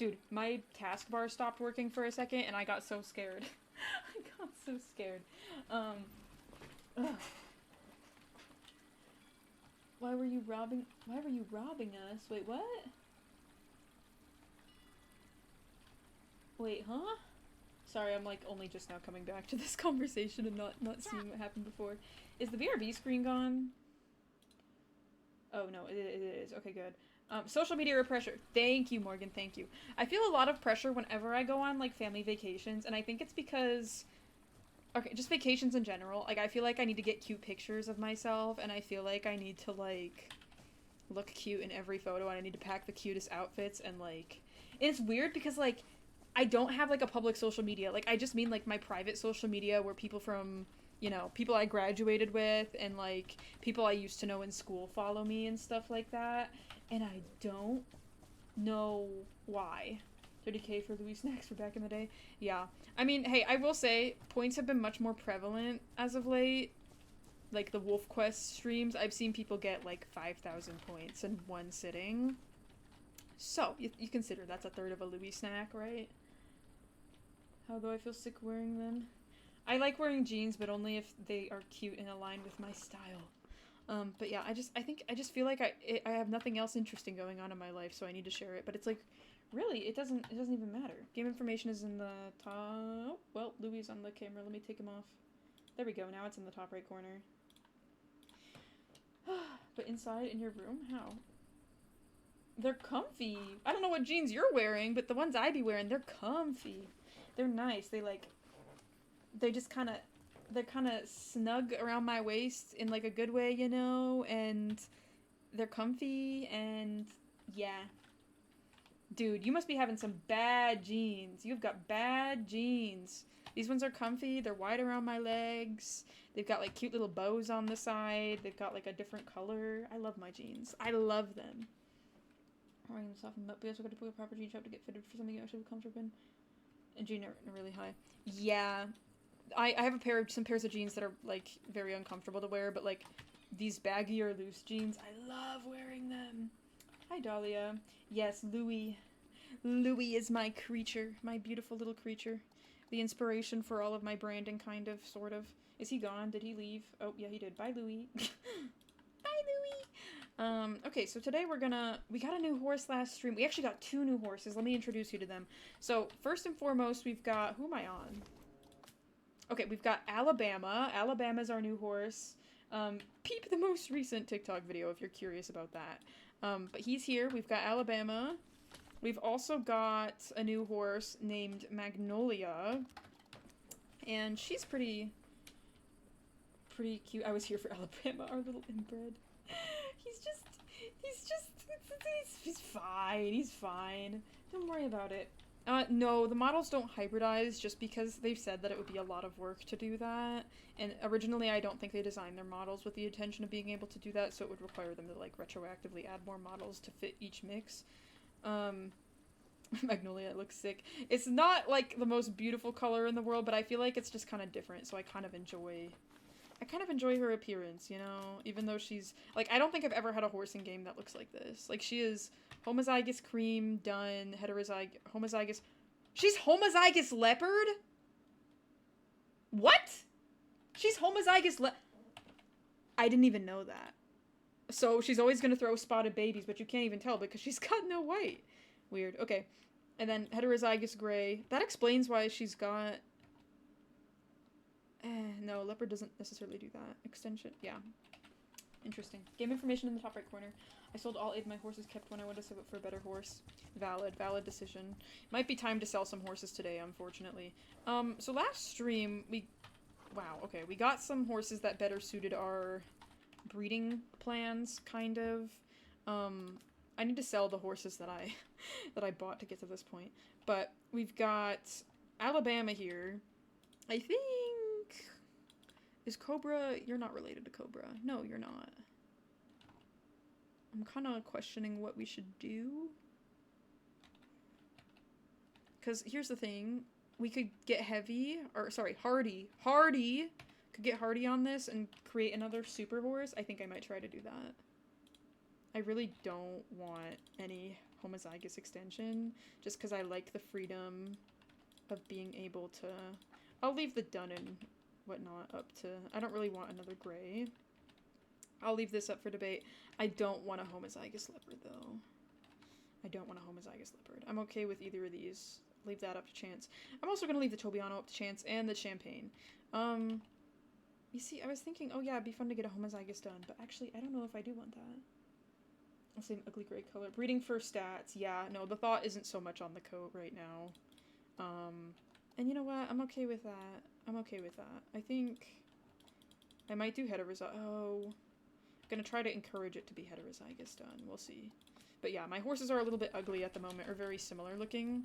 Dude, my taskbar stopped working for a second and I got so scared. I got so scared. Ugh. Why were you robbing us? Wait, what? Wait, huh? Sorry, I'm like only just now coming back to this conversation and not seeing what happened before. Is the BRB screen gone? Oh no, it is. Okay, good. Social media pressure. Thank you, Morgan. Thank you. I feel a lot of pressure whenever I go on like family vacations, and I think it's because, okay, just vacations in general. Like I feel like I need to get cute pictures of myself, and I feel like I need to like look cute in every photo, and I need to pack the cutest outfits, and like, and it's weird because like I don't have like a public social media. Like I just mean like my private social media where people from, you know, people I graduated with and like people I used to know in school follow me and stuff like that. And I don't know why. 30k for Louis snacks for back in the day. Yeah. I mean, hey, I will say points have been much more prevalent as of late. Like the Wolf Quest streams, I've seen people get like 5,000 points in one sitting. So, you consider that's a third of a Louis snack, right? How do I feel sick wearing them? I like wearing jeans, but only if they are cute and aligned with my style. But yeah, I just feel like I have nothing else interesting going on in my life, so I need to share it. But it's like, really, it doesn't even matter. Game information is in the top. Well, Louis is on the camera. Let me take him off. There we go. Now it's in the top right corner. But inside in your room, how? They're comfy. I don't know what jeans you're wearing, but the ones I be wearing, they're comfy. They're nice. They just kind of, they're kind of snug around my waist in like a good way, you know, and they're comfy, and yeah. Dude, you must be having some bad jeans. You've got bad jeans. These ones are comfy. They're wide around my legs. They've got like cute little bows on the side. They've got like a different color. I love my jeans. I love them. Wearing them soften up. We also got to put a proper jean shop to get fitted for something you actually feel comfortable in. And jean are really high. Yeah. I have some pairs of jeans that are like very uncomfortable to wear, but like these baggy or loose jeans, I love wearing them. Hi, Dahlia. Yes, Louis. Louis is my creature, my beautiful little creature. The inspiration for all of my branding, kind of, sort of. Is he gone? Did he leave? Oh, yeah, he did. Bye, Louis. Bye, Louis. Okay, so today we got a new horse last stream. We actually got 2 new horses. Let me introduce you to them. So, first and foremost, we've got, who am I on? Okay, we've got Alabama. Alabama's our new horse. Peep the most recent TikTok video if you're curious about that. But he's here. We've got Alabama. We've also got a new horse named Magnolia. And she's pretty cute. I was here for Alabama, our little inbred. He's fine. He's fine. Don't worry about it. No, the models don't hybridize just because they've said that it would be a lot of work to do that. And originally, I don't think they designed their models with the intention of being able to do that, so it would require them to, like, retroactively add more models to fit each mix. Magnolia looks sick. It's not, like, the most beautiful color in the world, but I feel like it's just kind of different, so I kind of enjoy her appearance, you know? Even though she's, like, I don't think I've ever had a horse in game that looks like this. Like, she is homozygous cream, done, homozygous. She's homozygous leopard? What? She's homozygous I didn't even know that. So she's always gonna throw spotted babies, but you can't even tell because she's got no white. Weird. Okay. And then heterozygous gray. That explains why she's got... no, leopard doesn't necessarily do that. Extension. Yeah. Interesting. Game information in the top right corner. I sold all 8 of my horses, kept one. I wanted to save up for a better horse. Valid decision. Might be time to sell some horses today, unfortunately. So last stream, wow, okay, we got some horses that better suited our breeding plans, kind of. I need to sell the horses that I bought to get to this point. But we've got Alabama here. I think... Is Cobra... You're not related to Cobra. No, you're not. I'm kind of questioning what we should do. Because here's the thing. We could get Hardy. Hardy could get Hardy on this and create another super horse. I think I might try to do that. I really don't want any homozygous extension, just because I like the freedom of being able to... I'll leave the dun and whatnot up to... I don't really want another gray. I'll leave this up for debate. I don't want a homozygous leopard, though. I don't want a homozygous leopard. I'm okay with either of these. Leave that up to chance. I'm also going to leave the Tobiano up to chance and the champagne. You see, I was thinking, oh yeah, it'd be fun to get a homozygous done, but actually, I don't know if I do want that. I'll say an ugly gray color. Breeding for stats. Yeah, no, the thought isn't so much on the coat right now. And you know what? I'm okay with that. I'm okay with that. I think I might do heterozygous. Oh, I'm gonna try to encourage it to be heterozygous done. We'll see. But yeah, my horses are a little bit ugly at the moment, or very similar looking,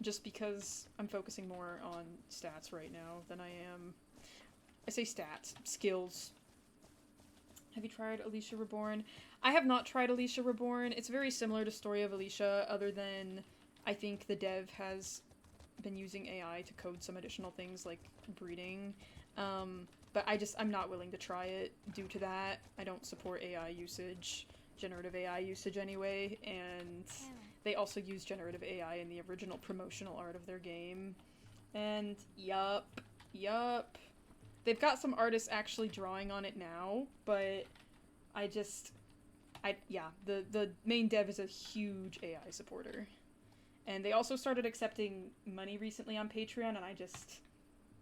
just because I'm focusing more on stats right now than I am... I say stats. Skills. Have you tried Alicia Reborn? I have not tried Alicia Reborn. It's very similar to Story of Alicia, other than I think the dev has been using AI to code some additional things like breeding. But I'm not willing to try it due to that. I don't support AI usage, generative AI usage anyway, and they also use generative AI in the original promotional art of their game. And yup. They've got some artists actually drawing on it now, but yeah, the main dev is a huge AI supporter. And they also started accepting money recently on Patreon, and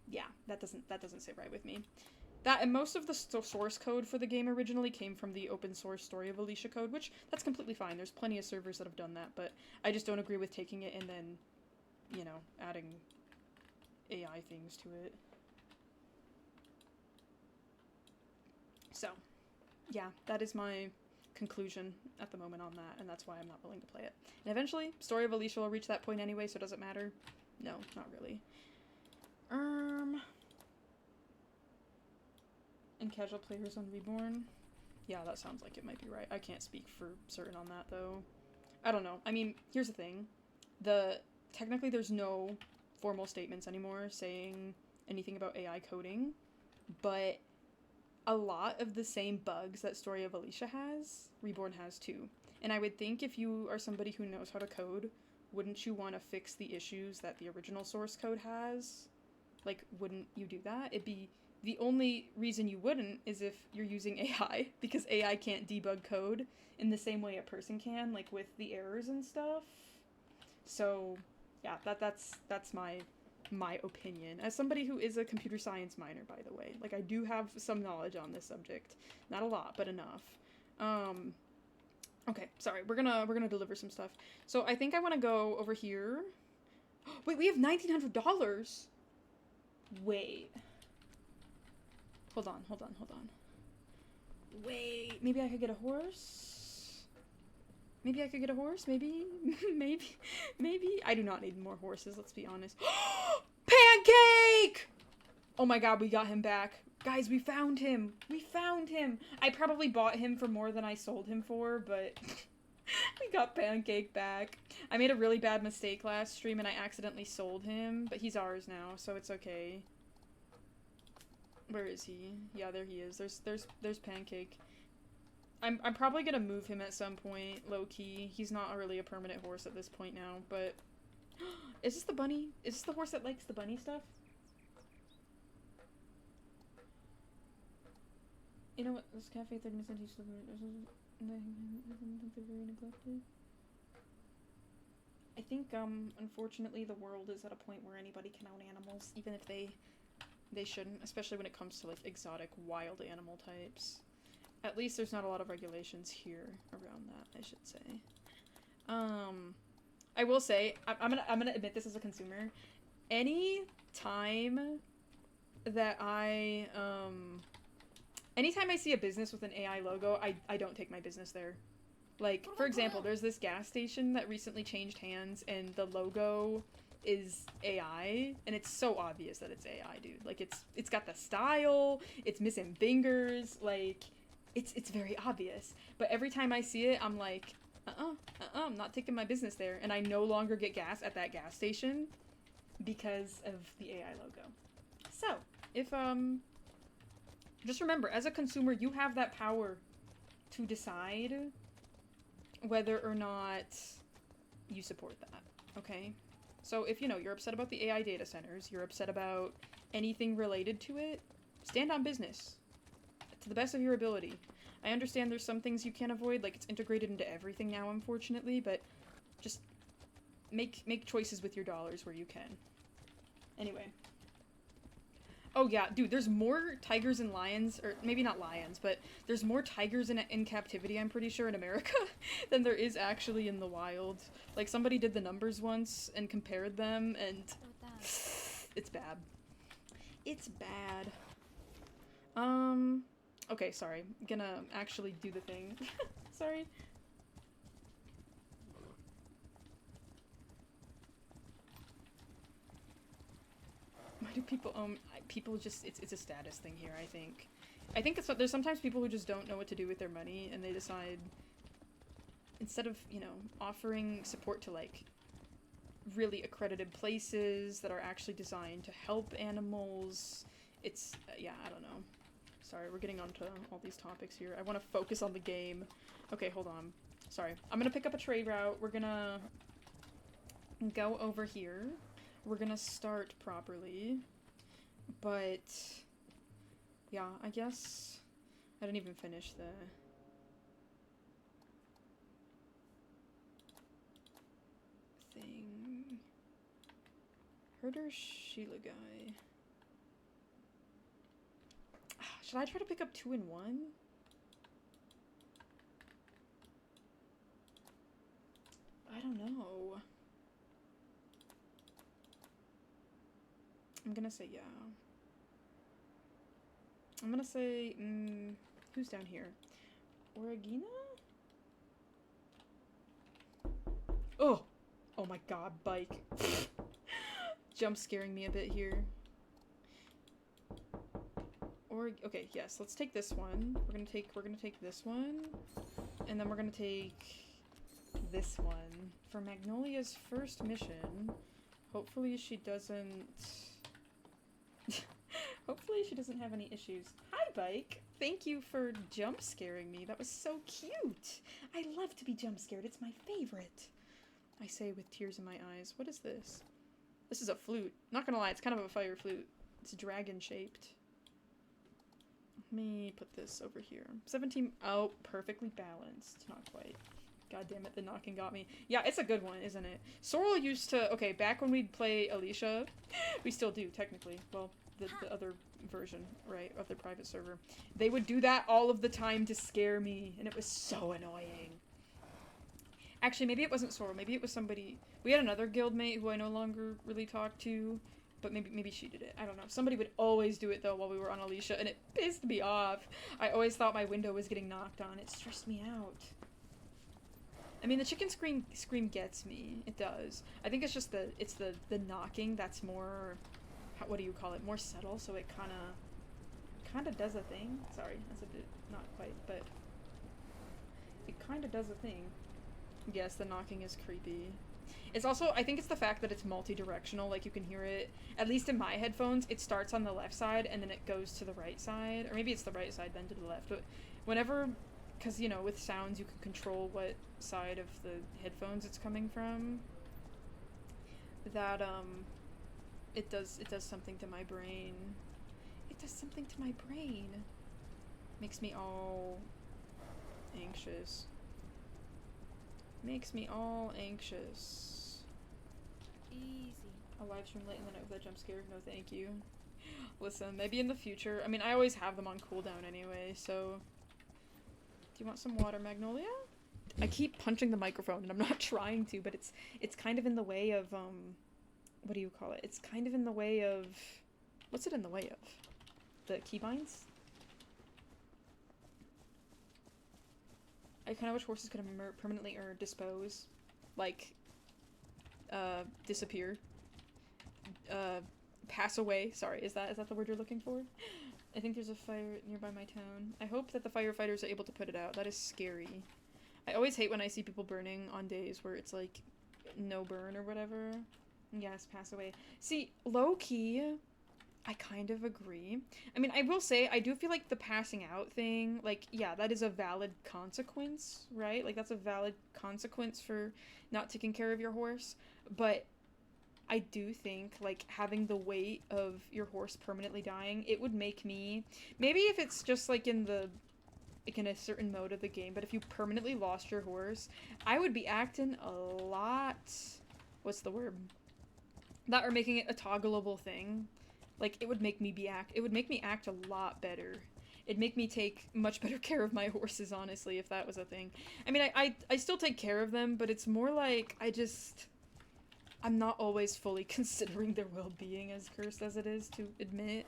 yeah, that doesn't sit right with me. That and most of the source code for the game originally came from the open source Story of Alicia code, which that's completely fine. There's plenty of servers that have done that, but I just don't agree with taking it and then, you know, adding AI things to it. So, yeah, that is my conclusion at the moment on that, and that's why I'm not willing to play it. And eventually, Story of Alicia will reach that point anyway, so does it matter? No, not really. And casual players on Reborn? Yeah, that sounds like it might be right. I can't speak for certain on that, though. I don't know. I mean, here's the thing. Technically, there's no formal statements anymore saying anything about AI coding, but a lot of the same bugs that Story of Alicia has, Reborn has too. And I would think if you are somebody who knows how to code, wouldn't you want to fix the issues that the original source code has? Like, wouldn't you do that? It'd be... The only reason you wouldn't is if you're using AI, because AI can't debug code in the same way a person can, like with the errors and stuff. So, yeah, that's my opinion. As somebody who is a computer science minor, by the way. Like, I do have some knowledge on this subject. Not a lot, but enough. Okay, sorry, we're gonna deliver some stuff. So I think I want to go over here. Wait, we have $1,900! Wait. Hold on. Wait, maybe I could get a horse? Maybe? Maybe? I do not need more horses, let's be honest. Pancake! Oh my god, we got him back. Guys, we found him! I probably bought him for more than I sold him for, but we got Pancake back. I made a really bad mistake last stream and I accidentally sold him, but he's ours now, so it's okay. Where is he? Yeah, there he is. There's Pancake. I'm probably gonna move him at some point, low-key. He's not really a permanent horse at this point now, but... Is this the bunny? Is this the horse that likes the bunny stuff? You know what? This cafe 30 minutes into they're very neglected. I think, unfortunately the world is at a point where anybody can own animals, even if they shouldn't, especially when it comes to, like, exotic, wild animal types. At least there's not a lot of regulations here around that, I should say. I will say, I'm gonna admit this as a consumer. Any time that anytime I see a business with an AI logo, I don't take my business there. Like, for example, there's this gas station that recently changed hands, and the logo is AI, and it's so obvious that it's AI, dude. Like, it's got the style, it's missing fingers, like, it's very obvious. But every time I see it, I'm like, I'm not taking my business there, and I no longer get gas at that gas station because of the AI logo. So, if, just remember, as a consumer, you have that power to decide whether or not support that, okay? So if, you know, you're upset about the AI data centers, you're upset about anything related to it, stand on business to the best of your ability. I understand there's some things you can't avoid, like it's integrated into everything now, unfortunately, but just make choices with your dollars where you can. Anyway. Oh yeah, dude, there's more tigers and lions, or maybe not lions, but there's more tigers in captivity, I'm pretty sure, in America than there is actually in the wild. Like, somebody did the numbers once and compared them, and it's bad. It's bad. Okay, sorry. I'm gonna actually do the thing. Sorry. Why do people, people just, it's a status thing here, I think. I think there's sometimes people who just don't know what to do with their money, and they decide, instead of, you know, offering support to, like, really accredited places that are actually designed to help animals, it's, yeah, I don't know. Sorry, we're getting onto all these topics here. I want to focus on the game. Okay, hold on. Sorry. I'm gonna pick up a trade route. We're gonna go over here. We're gonna start properly. But yeah, I guess I didn't even finish the thing. Herder Sheila guy. Should I try to pick up 2 in 1? I don't know. I'm gonna say yeah. I'm gonna say, who's down here? Oragina? Oh! Oh my god, bike. Jump scaring me a bit here. Okay, yes, let's take this one. We're gonna take this one. And then we're gonna take this one. For Magnolia's first mission. Hopefully she doesn't... Hopefully she doesn't have any issues. Hi, Bike! Thank you for jump scaring me. That was so cute! I love to be jump scared. It's my favorite. I say with tears in my eyes. What is this? This is a flute. Not gonna lie, it's kind of a fire flute. It's dragon-shaped. Let me put this over here. 17... Oh, perfectly balanced. Not quite. God damn it, the knocking got me. Yeah, it's a good one, isn't it? Sorrel used to... Okay, back when we'd play Alicia, we still do, technically. Well, the other version, right, of the private server. They would do that all of the time to scare me, and it was so annoying. Actually, maybe it wasn't Sorrel. Maybe it was somebody... We had another guildmate who I no longer really talk to, but maybe she did it. I don't know. Somebody would always do it, though, while we were on Alicia, and it pissed me off. I always thought my window was getting knocked on. It stressed me out. I mean, the chicken scream gets me. It does. I think it's just the knocking that's more, what do you call it? More subtle, so it kind of does a thing. Sorry, that's a bit not quite, but it kind of does a thing. Yes, the knocking is creepy. It's also, I think it's the fact that it's multi-directional, like you can hear it, at least in my headphones, it starts on the left side and then it goes to the right side, or maybe it's the right side then to the left, but whenever, because, you know, with sounds you can control what side of the headphones it's coming from, that, it does something to my brain. It does something to my brain. Makes me all anxious. Makes me all anxious. Easy. A live stream late and then I jump scared. No, thank you. Listen, maybe in the future. I mean, I always have them on cooldown anyway, so. Do you want some water, Magnolia? I keep punching the microphone and I'm not trying to, but it's kind of in the way of, what do you call it? It's kind of in the way of, what's it in the way of? The keybinds? I kind of wish horses could permanently or dispose. Like, disappear. Pass away. Sorry, is that the word you're looking for? I think there's a fire nearby my town. I hope that the firefighters are able to put it out. That is scary. I always hate when I see people burning on days where it's like, no burn or whatever. Yes, pass away. See, low-key, I kind of agree. I mean, I will say, I do feel like the passing out thing, like, yeah, that is a valid consequence, right? Like, that's a valid consequence for not taking care of your horse. But I do think, like, having the weight of your horse permanently dying, it would make me... Maybe if it's just, like, in a certain mode of the game, but if you permanently lost your horse, I would be acting a lot... What's the word? That or making it a toggleable thing. Like, it would make me act a lot better. It'd make me take much better care of my horses, honestly, if that was a thing. I mean, I still take care of them, but it's more like, I'm not always fully considering their well-being, as cursed as it is to admit.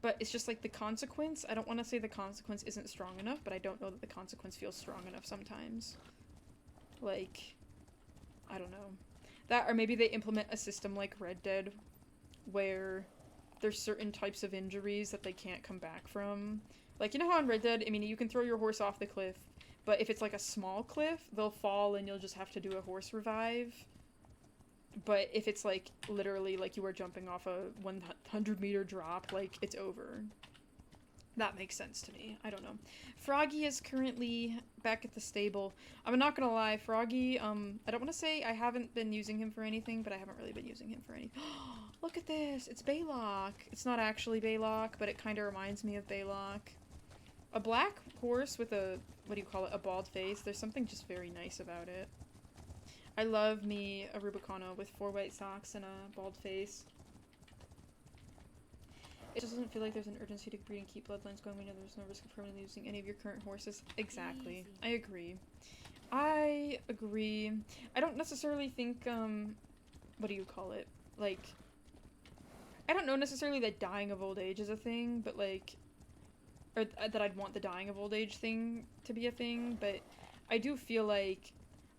But it's just like the consequence. I don't want to say the consequence isn't strong enough, but I don't know that the consequence feels strong enough sometimes. Like, I don't know. That, or maybe they implement a system like Red Dead, where there's certain types of injuries that they can't come back from. Like, you know how in Red Dead, I mean, you can throw your horse off the cliff, but if it's like a small cliff, they'll fall and you'll just have to do a horse revive. But if it's like, literally, like you are jumping off a 100-meter drop, like, it's over. That makes sense to me. I don't know. Froggy is currently back at the stable. I'm not gonna lie, Froggy, I don't want to say I haven't been using him for anything, but I haven't really been using him for anything. Look at this! It's Baylock! It's not actually Baylock, but it kind of reminds me of Baylock. A black horse with a, what do you call it, a bald face. There's something just very nice about it. I love me a Rubicano with 4 white socks and a bald face. It just doesn't feel like there's an urgency to breed and keep bloodlines going. We know there's no risk of permanently losing any of your current horses. Exactly. Easy. I agree. I agree. I don't necessarily think, what do you call it? Like, I don't know necessarily that dying of old age is a thing, but like, or that I'd want the dying of old age thing to be a thing, but I do feel like,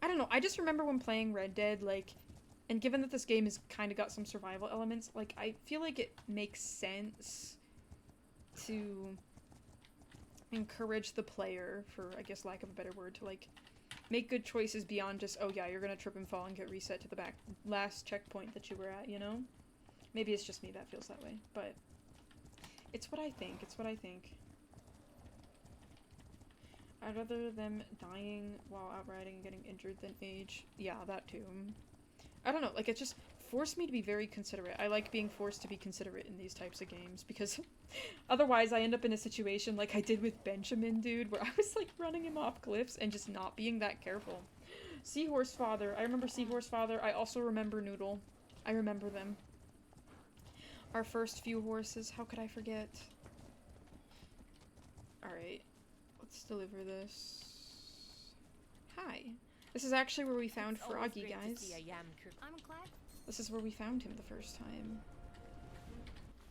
I don't know, I just remember when playing Red Dead, like, and given that this game has kind of got some survival elements, like, I feel like it makes sense to encourage the player, for, I guess, lack of a better word, to, like, make good choices beyond just, oh yeah, you're gonna trip and fall and get reset to the last checkpoint that you were at, you know? Maybe it's just me that feels that way, but it's what I think, it's what I think. I'd rather them dying while out riding and getting injured than age. Yeah, that too. I don't know, like, it just forced me to be very considerate. I like being forced to be considerate in these types of games, because otherwise I end up in a situation like I did with Benjamin, dude, where I was, like, running him off cliffs and just not being that careful. Seahorse Father. I remember Seahorse Father. I also remember Noodle. I remember them. Our first few horses. How could I forget? Alright. Let's deliver this. Hi. This is actually where we found Froggy, guys. This is where we found him the first time.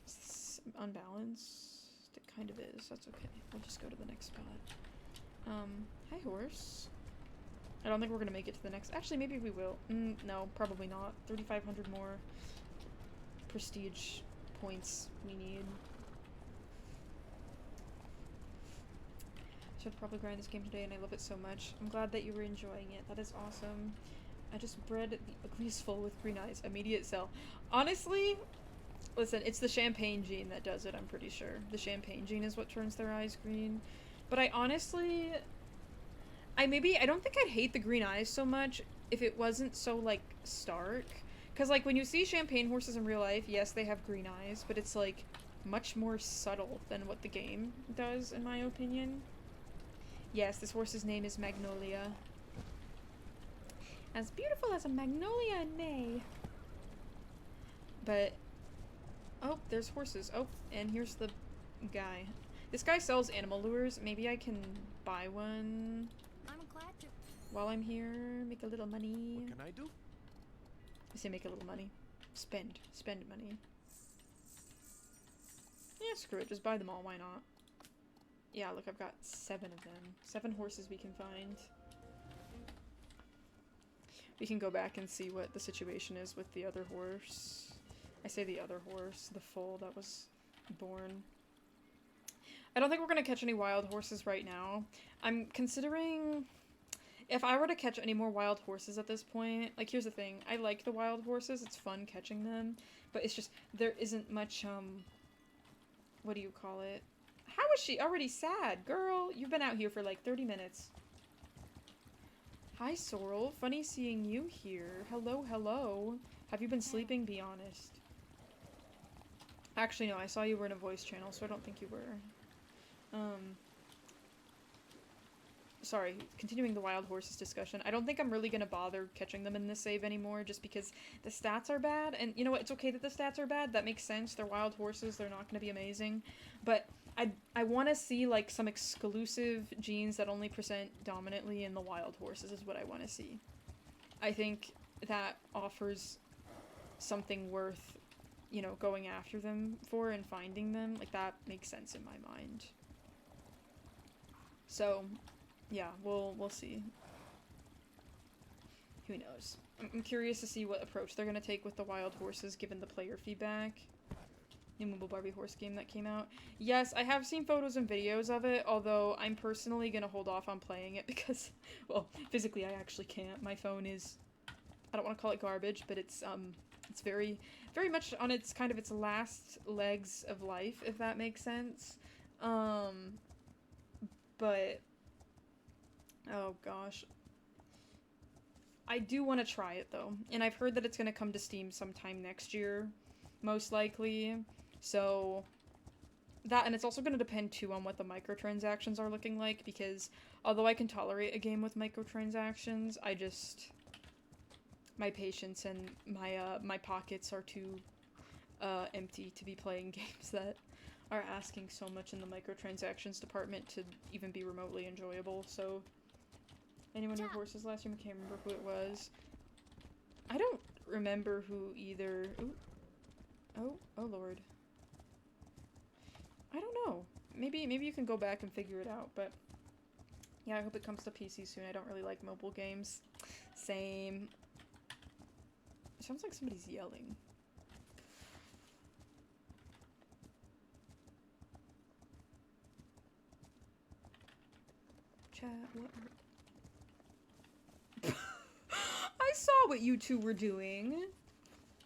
Is this unbalanced? It kind of is. That's okay. We'll just go to the next spot. Hi, horse. I don't think we're gonna make it to the next. Actually, maybe we will. No, probably not. 3,500 more prestige points we need. Should probably grind this game today, and I love it so much. I'm glad that you were enjoying it. That is awesome. I just bred the greaseful with green eyes. Immediate sell. Honestly, listen, it's the champagne gene that does it, I'm pretty sure. The champagne gene is what turns their eyes green. But I honestly... I don't think I'd hate the green eyes so much if it wasn't so, like, stark. Because, like, when you see champagne horses in real life, yes, they have green eyes, but it's, like, much more subtle than what the game does, in my opinion. Yes, this horse's name is Magnolia. As beautiful as a magnolia in May. But, oh, there's horses. Oh, and here's the guy. This guy sells animal lures. Maybe I can buy one while I'm here. Make a little money. What can I do? I say make a little money. Spend money. Yeah, screw it. Just buy them all. Why not? Yeah, look, I've got 7 of them. 7 horses we can find. We can go back and see what the situation is with the other horse. I say the other horse, the foal that was born. I don't think we're gonna catch any wild horses right now. I'm considering... if I were to catch any more wild horses at this point, like, here's the thing. I like the wild horses. It's fun catching them. But it's just, there isn't much, what do you call it? How is she already sad? Girl, you've been out here for like 30 minutes. Hi, Sorrel. Funny seeing you here. Hello, hello. Have you been sleeping? Be honest. Actually, no, I saw you were in a voice channel, so I don't think you were. Sorry, continuing the wild horses discussion. I don't think I'm really gonna bother catching them in this save anymore, just because the stats are bad. And you know what? It's okay that the stats are bad. That makes sense. They're wild horses. They're not gonna be amazing. But I want to see, like, some exclusive genes that only present dominantly in the wild horses is what I want to see. I think that offers something worth, you know, going after them for and finding them. Like, that makes sense in my mind. So, yeah, we'll see. Who knows? I'm curious to see what approach they're gonna take with the wild horses, given the player feedback. New mobile Barbie horse game that came out. Yes, I have seen photos and videos of it, although I'm personally gonna hold off on playing it because, well, physically I actually can't. My phone is, I don't want to call it garbage, but it's very, very much on its kind of its last legs of life, if that makes sense. But, oh gosh. I do want to try it though, and I've heard that it's gonna come to Steam sometime next year, most likely. So, that, and it's also going to depend, too, on what the microtransactions are looking like, because although I can tolerate a game with microtransactions, I just, my patience and my pockets are too, empty to be playing games that are asking so much in the microtransactions department to even be remotely enjoyable. So, anyone who horses last year? I can't remember who it was. I don't remember who either. Ooh. Oh lord. I don't know. Maybe you can go back and figure it out, but yeah, I hope it comes to PC soon. I don't really like mobile games. Same. It sounds like somebody's yelling. Chat, what? I saw what you two were doing.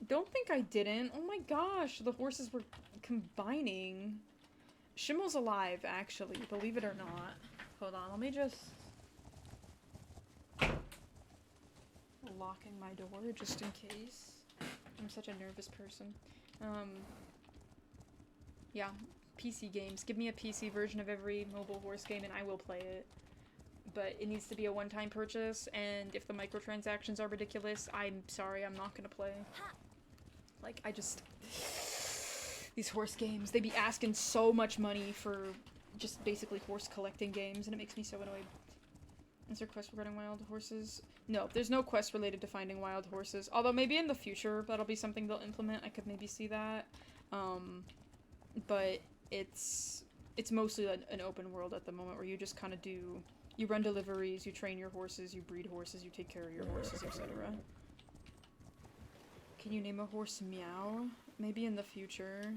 Don't think I didn't. Oh my gosh, the horses were combining. Shimmel's alive, actually, believe it or not. Hold on, let me just... locking my door, just in case. I'm such a nervous person. Yeah, PC games. Give me a PC version of every mobile horse game and I will play it. But it needs to be a one-time purchase, and if the microtransactions are ridiculous, I'm sorry, I'm not gonna play. Like, I just... These horse games, they be asking so much money for just basically horse collecting games, and it makes me so annoyed. Is there a quest regarding wild horses? No, there's no quest related to finding wild horses. Although maybe in the future that'll be something they'll implement. I could maybe see that. But it's mostly an open world at the moment where you just kind of do... You run deliveries, you train your horses, you breed horses, you take care of your horses, etc. Can you name a horse Meow? Maybe in the future.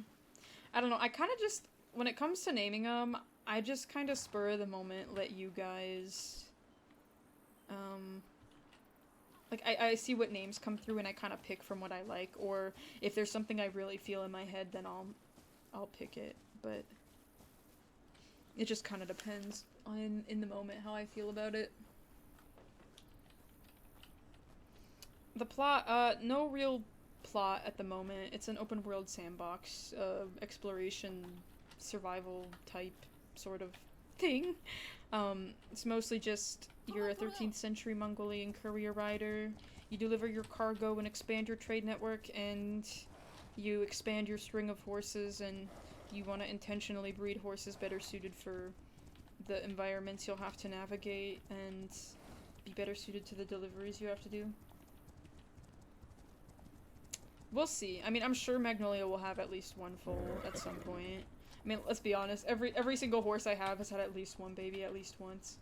I don't know, I kind of just... When it comes to naming them, I just kind of spur of the moment let you guys... Like, I see what names come through and I kind of pick from what I like, or if there's something I really feel in my head, then I'll pick it, but... It just kind of depends on, in the moment, how I feel about it. The plot, no real plot at the moment. It's an open world sandbox, exploration, survival type sort of thing. It's mostly just, you're a 13th century Mongolian courier rider. You deliver your cargo and expand your trade network, and you expand your string of horses, and you want to intentionally breed horses better suited for the environments you'll have to navigate and be better suited to the deliveries you have to do. We'll see. I mean, I'm sure Magnolia will have at least one foal at some point. I mean, let's be honest, every single horse I have has had at least one baby at least once.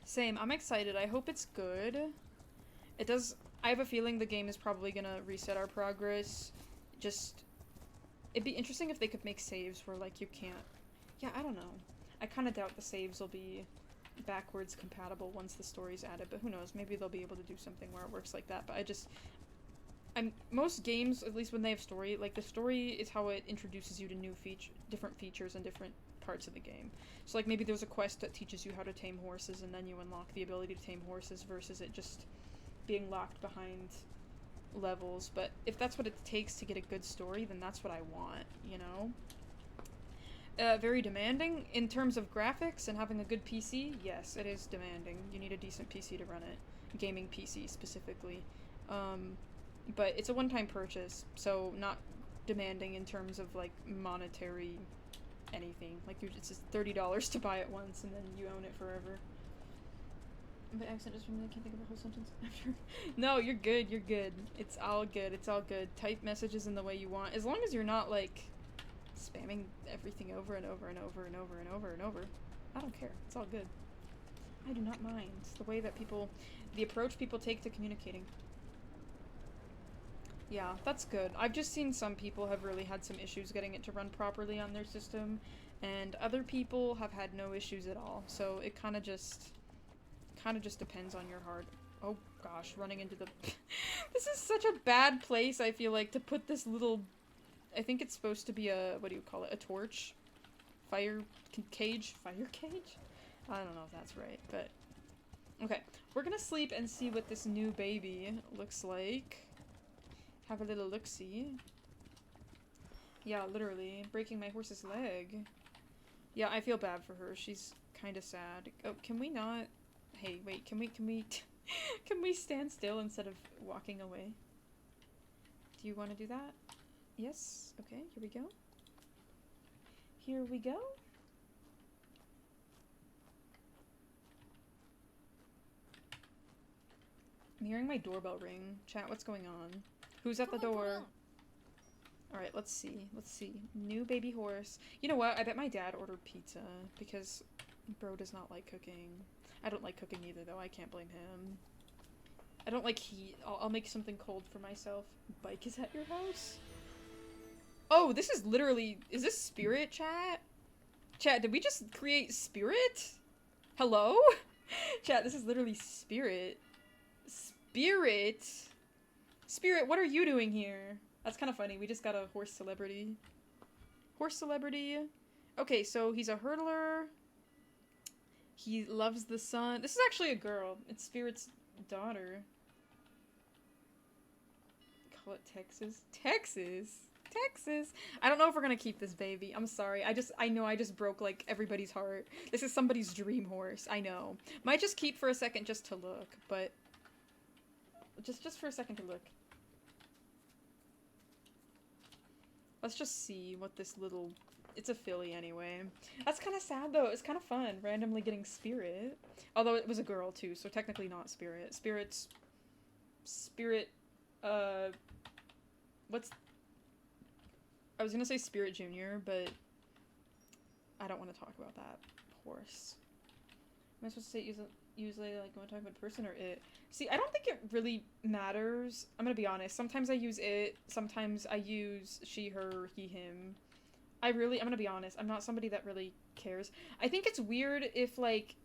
Same, I'm excited. I hope it's good. It does... I have a feeling the game is probably gonna reset our progress. Just... It'd be interesting if they could make saves where, like, you can't... Yeah, I don't know. I kind of doubt the saves will be backwards compatible once the story's added, but who knows, maybe they'll be able to do something where it works like that, but most games, at least when they have story, like, the story is how it introduces you to different features and different parts of the game. So, like, maybe there's a quest that teaches you how to tame horses, and then you unlock the ability to tame horses, versus it just being locked behind levels. But if that's what it takes to get a good story, then that's what I want, you know? Very demanding in terms of graphics and having a good PC. Yes, it is demanding. You need a decent PC to run it. Gaming PC, specifically. But it's a one-time purchase, so not demanding in terms of, like, monetary anything. Like, it's just $30 to buy it once, and then you own it forever. My accent just remembered, I can't think of a whole sentence after. No, you're good, you're good. It's all good, it's all good. Type messages in the way you want. As long as you're not, like, spamming everything over and over and over and over and over and over. I don't care. It's all good. I do not mind the way that the approach people take to communicating. Yeah, that's good. I've just seen some people have really had some issues getting it to run properly on their system, and other people have had no issues at all. So it kind of just depends on your hard. Oh gosh, running into the. This is such a bad place. I feel like to put this little. I think it's supposed to be a, what do you call it? A torch, fire cage. I don't know if that's right, but okay. We're gonna sleep and see what this new baby looks like. Have a little look-see. Yeah, literally. Breaking my horse's leg. Yeah, I feel bad for her. She's kind of sad. Oh, can we not... Hey, wait, can we... can we stand still instead of walking away? Do you want to do that? Yes? Okay, here we go. Here we go. I'm hearing my doorbell ring. Chat, what's going on? Who's at the door? Alright, let's see. Let's see. New baby horse. You know what? I bet my dad ordered pizza because bro does not like cooking. I don't like cooking either, though. I can't blame him. I don't like heat. I'll make something cold for myself. Bike is at your house? Oh, this is literally... Is this spirit, chat? Chat, did we just create spirit? Hello? Chat, this is literally spirit. Spirit? Spirit, what are you doing here? That's kind of funny. We just got a horse celebrity. Horse celebrity. Okay, so he's a hurdler. He loves the sun. This is actually a girl. It's Spirit's daughter. Call it Texas. Texas? Texas. I don't know if we're gonna keep this baby. I'm sorry. I know I just broke, like, everybody's heart. This is somebody's dream horse. I know. Might just keep for a second just to look, but... Just for a second to look. Let's just see what this little... It's a filly anyway. That's kind of sad though. It's kind of fun, randomly getting Spirit. Although it was a girl too, so technically not Spirit. Spirit, what's... I was gonna say Spirit Junior, but I don't want to talk about that horse. Am I supposed to say usually like when I talk about person or it? See, I don't think it really matters. I'm gonna be honest. Sometimes I use it. Sometimes I use she, her, he, him. I'm gonna be honest. I'm not somebody that really cares. I think it's weird if like,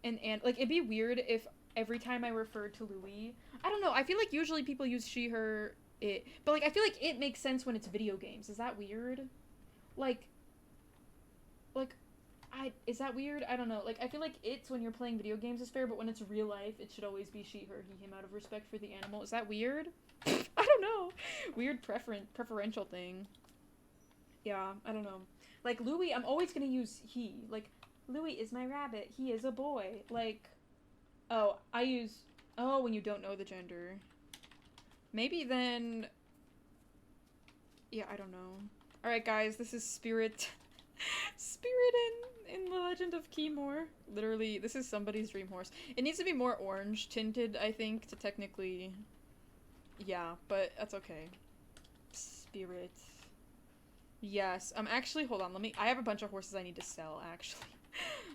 like it'd be weird if every time I referred to Louis, I don't know. I feel like usually people use she, her, it, but like I feel like it makes sense when it's video games. Is that weird? Like, is that weird? I don't know. Like, I feel like it's when you're playing video games is fair, but when it's real life, it should always be she, her, he, him out of respect for the animal. Is that weird? I don't know. Weird preferential thing. Yeah, I don't know. Like, Louis, I'm always gonna use he. Like, Louis is my rabbit. He is a boy. Like, oh, when you don't know the gender. Maybe then... Yeah, I don't know. Alright, guys, this is Spirit... Spirit in the Legend of Khiimori. Literally, this is somebody's dream horse. It needs to be more orange tinted, I think, to technically... Yeah, but that's okay. Spirit. Yes, actually, hold on, I have a bunch of horses I need to sell, actually.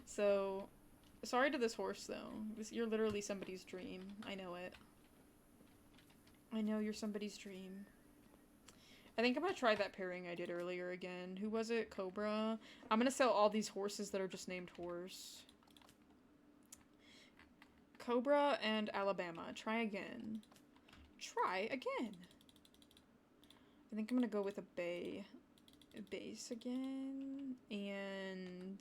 So, sorry to this horse, though. You're literally somebody's dream. I know it. I know you're somebody's dream. I think I'm gonna try that pairing I did earlier again. Who was it? Cobra? I'm gonna sell all these horses that are just named horse. Cobra and Alabama. Try again. Try again. I think I'm gonna go with a base again, and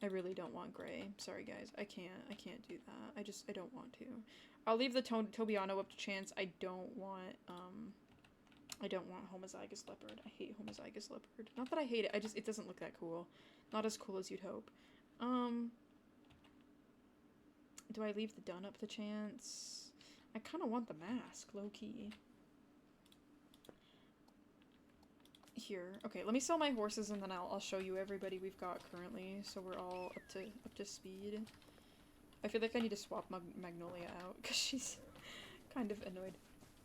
I really don't want gray. Sorry guys, I can't do that. I don't want to. I'll leave the Tobiano up to chance. I don't want homozygous leopard. I hate homozygous leopard. Not that I hate it, it doesn't look that cool. Not as cool as you'd hope. Do I leave the dun up to chance? I kind of want the mask, low-key. Here. Okay, let me sell my horses and then I'll show you everybody we've got currently, so we're all up to speed. I feel like I need to swap Magnolia out, because she's kind of annoyed.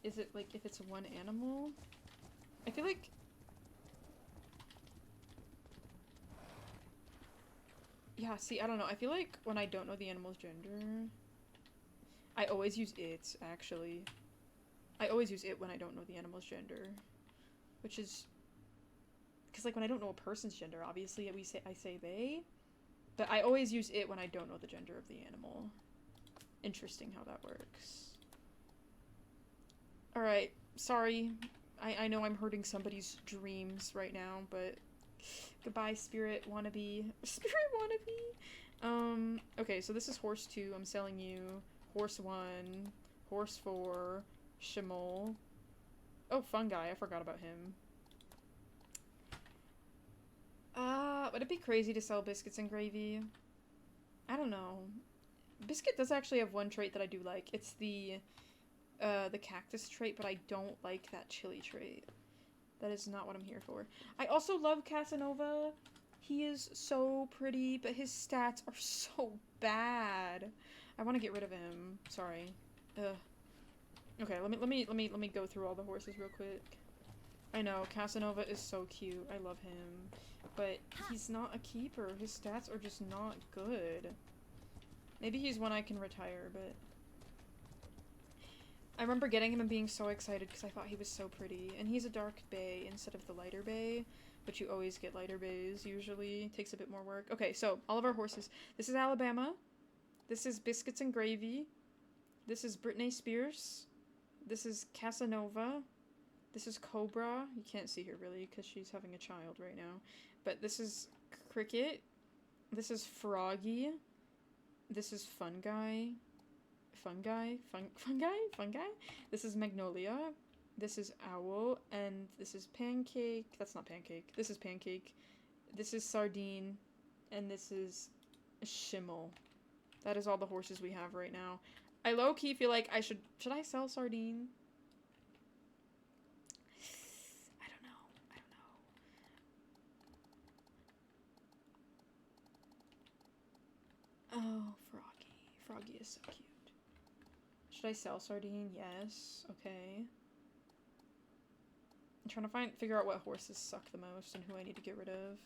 Is it, like, if it's one animal? I feel like... Yeah, see, I don't know. I feel like when I don't know the animal's gender... I always use it, actually. I always use it when I don't know the animal's gender. Which is... Because, like, when I don't know a person's gender, obviously, I say they. But I always use it when I don't know the gender of the animal. Interesting how that works. Alright, sorry. I know I'm hurting somebody's dreams right now, but... Goodbye, spirit wannabe. Spirit wannabe! Okay, so this is horse 2. I'm selling you horse 1, horse 4, Shimol. Oh, fungi. I forgot about him. Would it be crazy to sell biscuits and gravy? I don't know. Biscuit does actually have one trait that I do like. It's the cactus trait, but I don't like that chili trait. That is not what I'm here for. I also love Casanova. He is so pretty, but his stats are so bad. I want to get rid of him. Sorry. Ugh. Okay, let me go through all the horses real quick. I know, Casanova is so cute. I love him. But he's not a keeper. His stats are just not good. Maybe he's one I can retire, but... I remember getting him and being so excited because I thought he was so pretty. And he's a dark bay instead of the lighter bay, but you always get lighter bays, usually. It takes a bit more work. Okay, so, all of our horses. This is Alabama. This is Biscuits and Gravy. This is Britney Spears. This is Casanova. This is Cobra. You can't see her really because she's having a child right now. But this is Cricket. This is Froggy. This is Fungi. Fungi? This is Magnolia. This is Owl. And this is Pancake. That's not Pancake. This is Pancake. This is Sardine. And this is Shimol. That is all the horses we have right now. I low-key feel like I should I sell Sardine? Oh, Froggy. Froggy is so cute. Should I sell Sardine? Yes. Okay. I'm trying to figure out what horses suck the most and who I need to get rid of.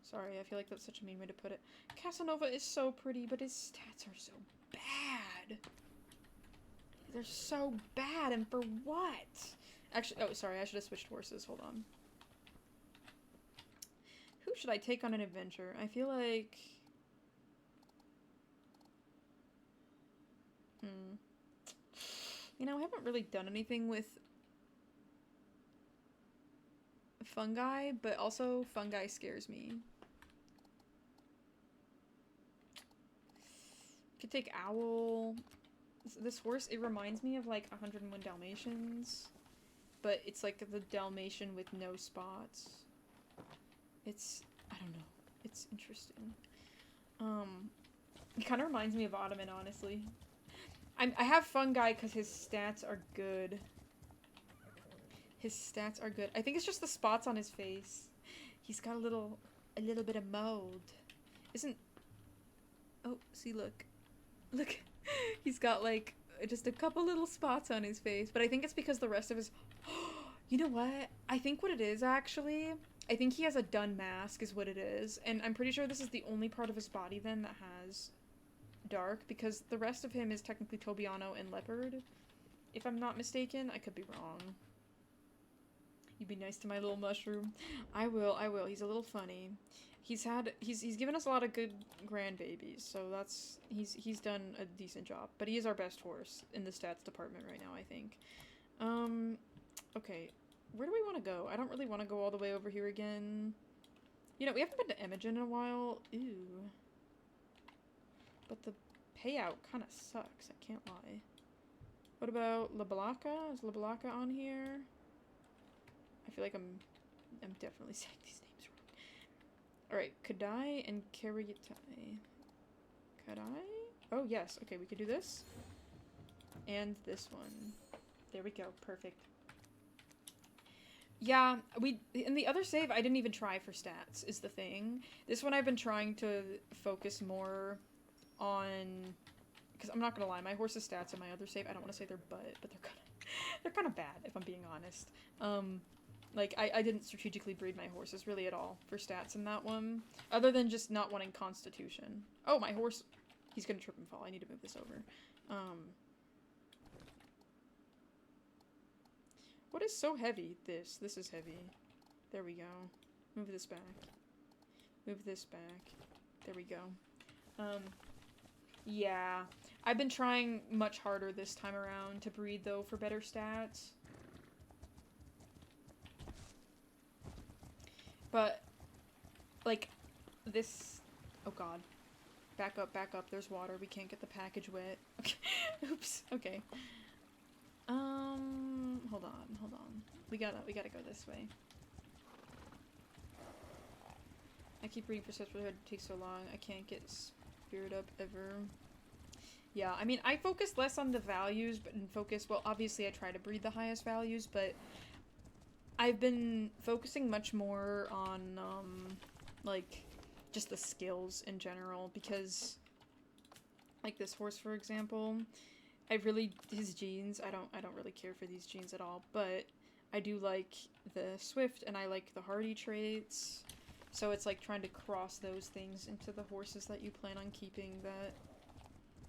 Sorry, I feel like that's such a mean way to put it. Casanova is so pretty, but his stats are so bad. They're so bad, and for what? Actually, oh, sorry, I should have switched horses. Hold on. Who should I take on an adventure? I feel like... You know, I haven't really done anything with fungi, but also fungi scares me. Could take Owl. This horse, it reminds me of like 101 Dalmatians, but it's like the Dalmatian with no spots. It's, I don't know, it's interesting. It kind of reminds me of Ottoman, honestly. I have fungi because his stats are good. His stats are good. I think it's just the spots on his face. He's got a little bit of mold. Isn't... Oh, see, look. Look. He's got, like, just a couple little spots on his face. But I think it's because the rest of his... You know what? I think what it is, actually... I think he has a dun mask is what it is. And I'm pretty sure this is the only part of his body, then, that has... dark, because the rest of him is technically Tobiano and Leopard. If I'm not mistaken, I could be wrong. You be nice to my little mushroom. I will. He's a little funny. He's given us a lot of good grandbabies, so he's done a decent job. But he is our best horse in the stats department right now, I think. Okay. Where do we want to go? I don't really want to go all the way over here again. You know, we haven't been to Imogen in a while. Ew. But the payout kind of sucks, I can't lie. What about La Blanca? Is La Blanca on here? I feel like I'm definitely saying these names wrong. Alright, Kadai and Karayatai. Kadai? Oh, yes. Okay, we could do this. And this one. There we go. Perfect. Yeah, in the other save, I didn't even try for stats, is the thing. This one I've been trying to focus more on, because I'm not gonna lie, my horse's stats in my other save, I don't want to say they're but they're kind of bad, if I'm being honest. Like, I didn't strategically breed my horses really at all for stats in that one, other than just not wanting constitution. Oh, my horse, he's gonna trip and fall. I need to move this over. What is so heavy? This is heavy. There we go. Move this back. Move this back. There we go. Yeah. I've been trying much harder this time around to breed, though, for better stats. But, like, this... Oh, God. Back up, back up. There's water. We can't get the package wet. Okay. Oops. Okay. Hold on. We gotta go this way. I keep reading for such really hard, it takes so long. I can't get spirit up ever. Yeah, I mean, I focus less on the values, but well, obviously I try to breed the highest values, but I've been focusing much more on, like, just the skills in general, because, like this horse, for example, his genes, I don't really care for these genes at all, but I do like the swift and I like the hardy traits, so it's like trying to cross those things into the horses that you plan on keeping that,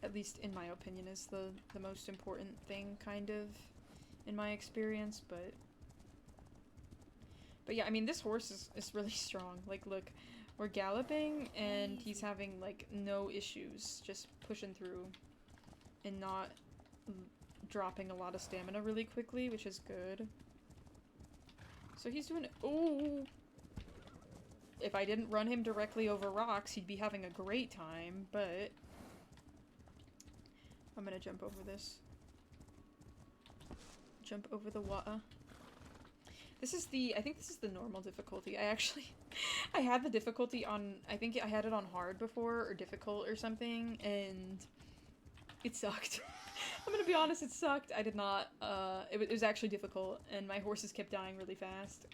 at least in my opinion, is the most important thing, kind of, in my experience, but yeah, I mean, this horse is really strong. Like, look, we're galloping and he's having, like, no issues, just pushing through and not dropping a lot of stamina really quickly, which is good. So he's doing... Oh! If I didn't run him directly over rocks, he'd be having a great time, but... I'm gonna jump over this. Jump over the water. This is I think this is the normal difficulty. I had the difficulty on, I think I had it on hard before, or difficult or something, and it sucked. I'm gonna be honest, it sucked. I did not, it was actually difficult, and my horses kept dying really fast.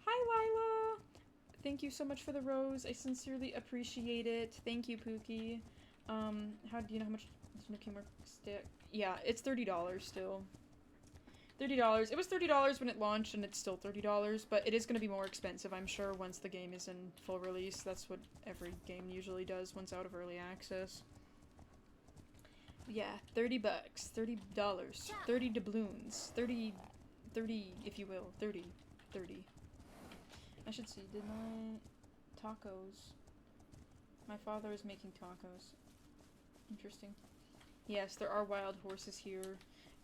Hi, Lila! Thank you so much for the rose. I sincerely appreciate it. Thank you, Pookie. How do you know how much Legend of Khiimori stick? Yeah, it's $30 still. $30. It was $30 when it launched, and it's still $30, but it is going to be more expensive, I'm sure, once the game is in full release. That's what every game usually does once out of early access. Yeah, $30. $30. 30 doubloons. 30, if you will. 30. I should see, did my tacos? My father is making tacos. Interesting. Yes, there are wild horses here.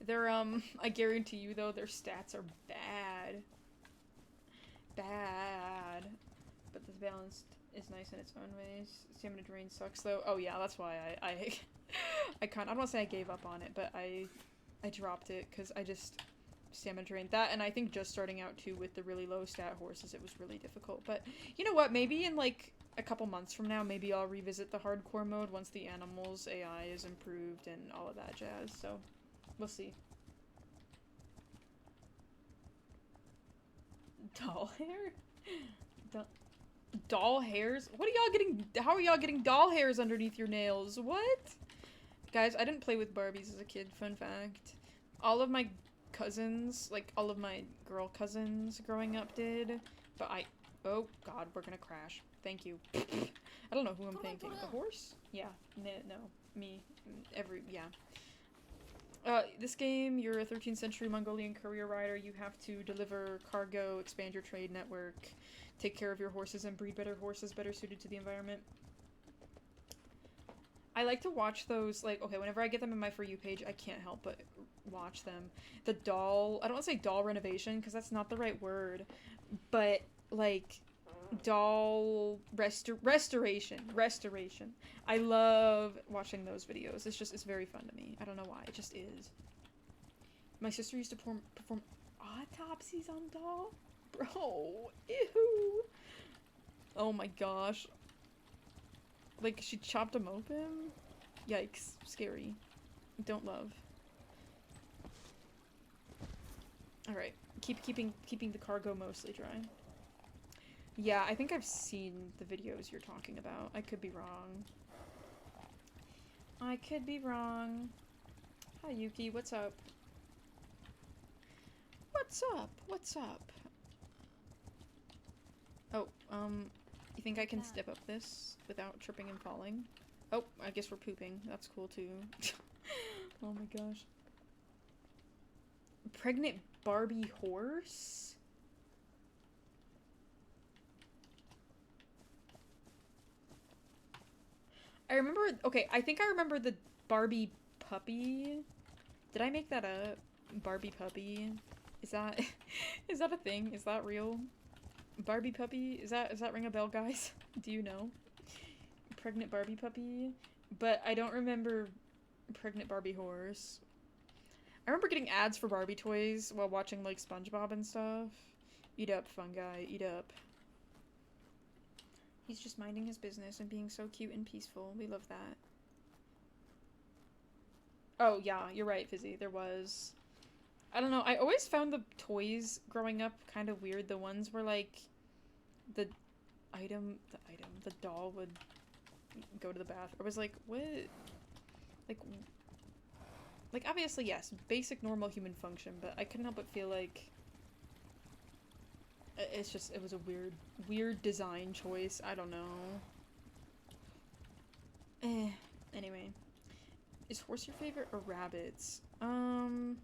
They're, I guarantee you, though, their stats are bad. Bad. But the balance is nice in its own ways. Stamina drain sucks, though. Oh, yeah, that's why I I don't want to say I gave up on it, but I dropped it, because I just stamina drained that, and I think just starting out, too, with the really low stat horses, it was really difficult. But, you know what, maybe in, like, a couple months from now, maybe I'll revisit the hardcore mode once the animals AI is improved and all of that jazz, so... We'll see. Doll hair? Doll hairs? What are y'all getting? How are y'all getting doll hairs underneath your nails? What? Guys, I didn't play with Barbies as a kid, fun fact. All of my cousins, like all of my girl cousins growing up did, but oh god, we're gonna crash. Thank you. I don't know who I'm thanking. The horse? Yeah. No. Me. Yeah. This game, you're a 13th century Mongolian courier rider. You have to deliver cargo, expand your trade network, take care of your horses, and breed better horses better suited to the environment. I like to watch those, like, okay, whenever I get them in my For You page, I can't help but watch them. The doll, I don't want to say doll renovation, because that's not the right word, but, like, doll restoration. I love watching those videos. It's very fun to me. I don't know why, it just is. My sister used to perform autopsies on doll? Bro, ew. Oh my gosh. Like, she chopped them open? Yikes. Scary. Don't love. Alright. Keeping the cargo mostly dry. Yeah, I think I've seen the videos you're talking about. I could be wrong. I could be wrong. Hi, Yuki. What's up? What's up? What's up? Oh, you think I can step up this without tripping and falling? Oh, I guess we're pooping. That's cool, too. Oh my gosh. Pregnant Barbie horse? I remember, okay, I think I remember the Barbie puppy. Did I make that up? Barbie puppy? Is that a thing? Is that real? Barbie puppy? Does that ring a bell, guys? Do you know? Pregnant Barbie puppy? But I don't remember pregnant Barbie horse. I remember getting ads for Barbie toys while watching, like, SpongeBob and stuff. Eat up, fungi. Eat up. He's just minding his business and being so cute and peaceful. We love that. Oh, yeah, you're right, Fizzy. There was. I don't know. I always found the toys growing up kind of weird. The ones where, like, the doll would go to the bathroom. I was like, what? Like, obviously, yes, basic normal human function, but I couldn't help but feel like it's just, it was a weird design choice. I don't know. Anyway. Is horse your favorite or rabbits? Oh.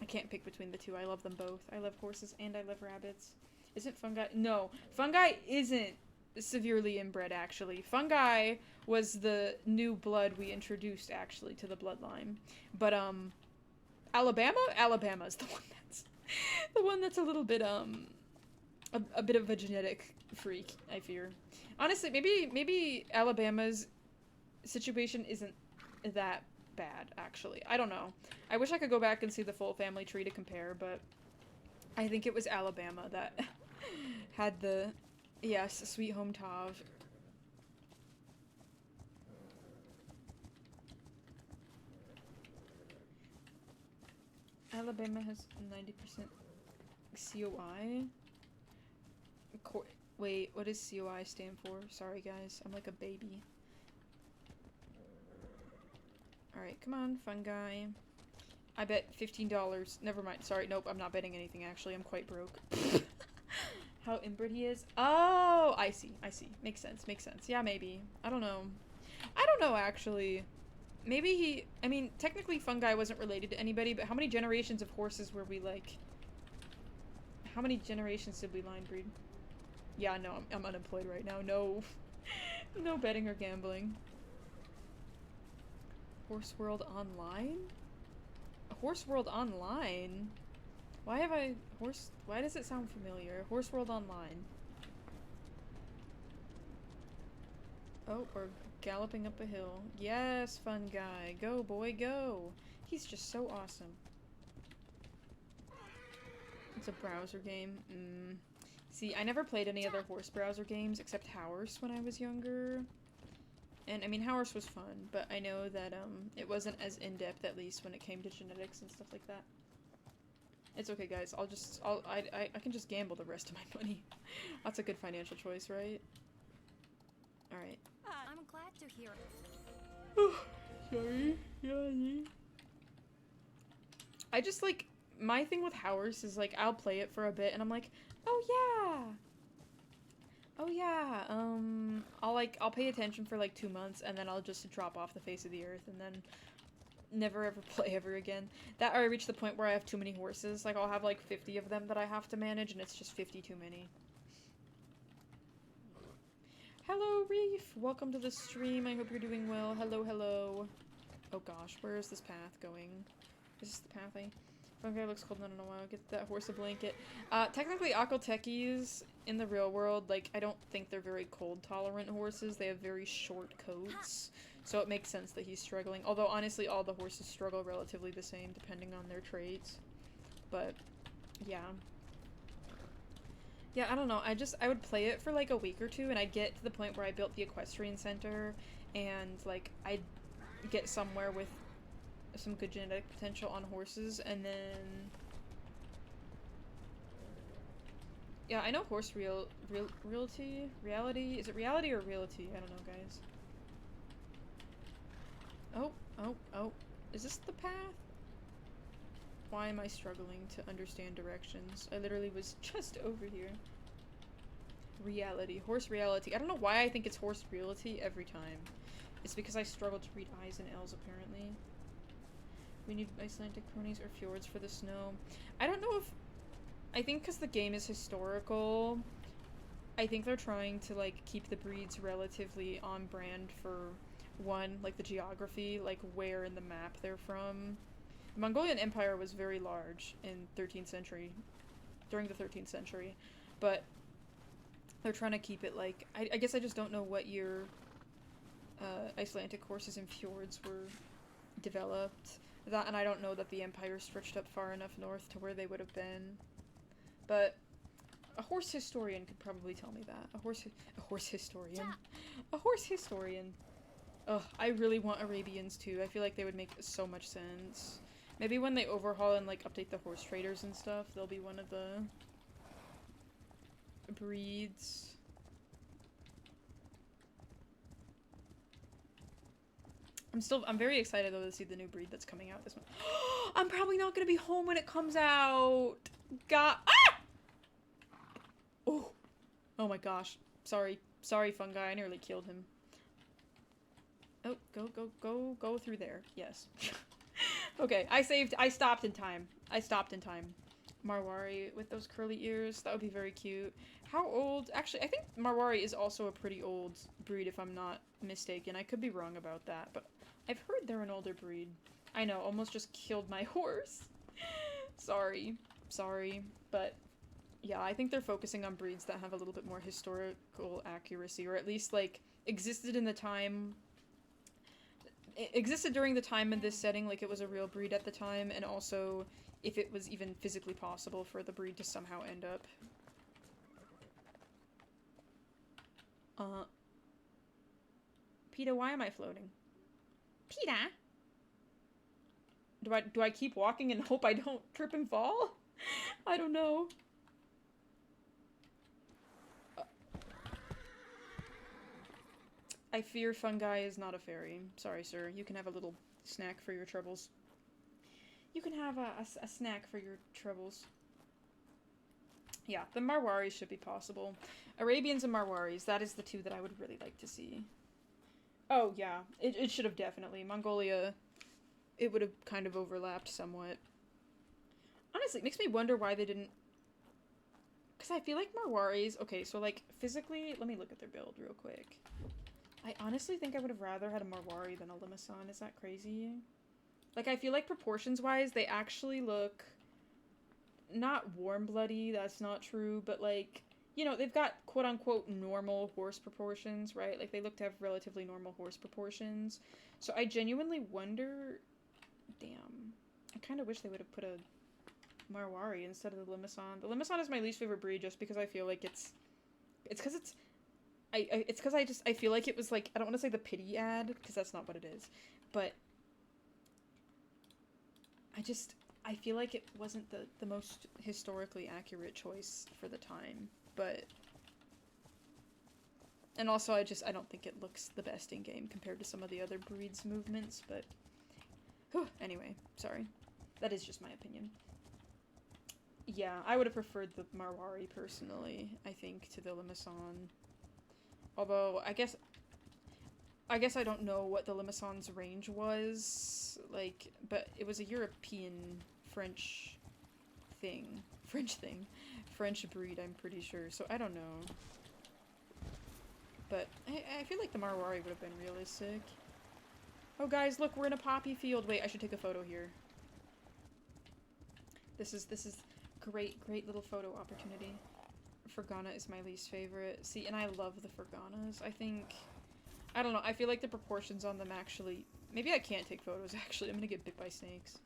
I can't pick between the two. I love them both. I love horses and I love rabbits. Isn't fungi? No. Fungi isn't severely inbred, actually. Fungi was the new blood we introduced, actually, to the bloodline. But, Alabama's the one that's a little bit, a bit of a genetic freak, I fear. Honestly, maybe Alabama's situation isn't that bad, actually. I don't know. I wish I could go back and see the full family tree to compare, but I think it was Alabama that had the, yes, Sweet Home Tav. Alabama has 90% COI. Wait, what does COI stand for? Sorry, guys. I'm like a baby. Alright, come on, fungi. I bet $15. Never mind. Sorry, nope, I'm not betting anything, actually. I'm quite broke. How inbred he is? Oh, I see. Makes sense. Yeah, maybe. I don't know, actually. Maybe I mean, technically fungi wasn't related to anybody, but how many generations of horses were we, like... How many generations did we line breed? Yeah, no, I'm unemployed right now. No. No betting or gambling. Horse World Online? Horse World Online? Why does it sound familiar? Horse World Online. Oh, we're galloping up a hill. Yes, fun guy. Go, boy, go. He's just so awesome. It's a browser game. See, I never played any other horse browser games except Horse when I was younger. And, I mean, Horse was fun, but I know that, it wasn't as in-depth, at least, when it came to genetics and stuff like that. It's okay, guys. I can just gamble the rest of my money. That's a good financial choice, right? Alright. I'm glad to hear it. Sorry. Yeah. I just, like, my thing with Horse is, like, I'll play it for a bit, and I'm like, oh, yeah! Oh yeah, I'll pay attention for like 2 months and then I'll just drop off the face of the earth and then never ever play ever again. That or I reach the point where I have too many horses. Like I'll have like 50 of them that I have to manage and it's just 50 too many. Hello Reef! Welcome to the stream. I hope you're doing well. Hello, hello. Oh gosh, where is this path going? Is this the path Fungi looks cold, I don't know why. I'll get that horse a blanket. Technically Akotekis in the real world, like, I don't think they're very cold tolerant horses. They have very short coats. So it makes sense that he's struggling. Although, honestly, all the horses struggle relatively the same, depending on their traits. But, yeah. Yeah, I don't know. I would play it for, like, a week or two, and I'd get to the point where I built the equestrian center, and, like, I'd get somewhere with some good genetic potential on horses, and then... Yeah, I know horse reality? Is it reality or realty? I don't know, guys. Oh. Is this the path? Why am I struggling to understand directions? I literally was just over here. Reality. Horse reality. I don't know why I think it's horse realty every time. It's because I struggle to read I's and L's, apparently. We need Icelandic cronies or fjords for the snow. I don't know if... I think because the game is historical, I think they're trying to, like, keep the breeds relatively on brand for, one, like, the geography, like, where in the map they're from. The Mongolian Empire was very large in 13th century, during the 13th century, but they're trying to keep it, like... I guess I just don't know what year Icelandic horses and fjords were developed. That, and I don't know that the Empire stretched up far enough north to where they would have been. But a horse historian could probably tell me that. A horse historian. A horse historian. Ugh, I really want Arabians too. I feel like they would make so much sense. Maybe when they overhaul and, like, update the horse traders and stuff, they'll be one of the breeds. I'm very excited though to see the new breed that's coming out this month. I'm probably not gonna be home when it comes out. God. Ah! Oh my gosh. Sorry, fungi. I nearly killed him. Oh, go through there. Yes. Okay, I stopped in time. Marwari with those curly ears. That would be very cute. How old? Actually, I think Marwari is also a pretty old breed if I'm not mistaken. I could be wrong about that, but I've heard they're an older breed. I know, almost just killed my horse. Sorry, but yeah, I think they're focusing on breeds that have a little bit more historical accuracy, or at least, like, existed during the time in this setting, like it was a real breed at the time, and also if it was even physically possible for the breed to somehow end up. PETA, why am I floating? PETA? Do I keep walking and hope I don't trip and fall? I don't know. I fear fungi is not a fairy. Sorry, sir. You can have a little snack for your troubles. You can have a snack for your troubles. Yeah, the Marwaris should be possible. Arabians and Marwaris, that is the two that I would really like to see. Oh, yeah. It should have definitely. Mongolia, it would have kind of overlapped somewhat. Honestly, it makes me wonder why they didn't... Because I feel like Marwaris... Okay, so, like, physically... Let me look at their build real quick. I honestly think I would have rather had a Marwari than a Limasan. Is that crazy? Like, I feel like proportions-wise, they actually look... Not warm-bloody, that's not true, but, like... You know, they've got quote-unquote normal horse proportions, right? Like, they look to have relatively normal horse proportions. So I genuinely wonder... Damn. I kind of wish they would have put a Marwari instead of the Limasan. The Limasan is my least favorite breed just because I feel like it's because it's... it's because I feel like it was, like... I don't want to say the pity ad, because that's not what it is. But... I feel like it wasn't the most historically accurate choice for the time. But... And also, I don't think it looks the best in-game compared to some of the other breeds' movements, but... Whew, anyway, sorry. That is just my opinion. Yeah, I would have preferred the Marwari, personally, I think, to the Limasan. Although, I guess I don't know what the Limasson's range was, like, but it was a European French thing. French breed, I'm pretty sure, so I don't know. But I feel like the Marwari would have been realistic. Oh guys, look, we're in a poppy field. Wait, I should take a photo here. This is great little photo opportunity. Fergana is my least favorite. See, and I love the Ferganas. I don't know, I feel like the proportions on them actually... Maybe I can't take photos, actually. I'm gonna get bit by snakes.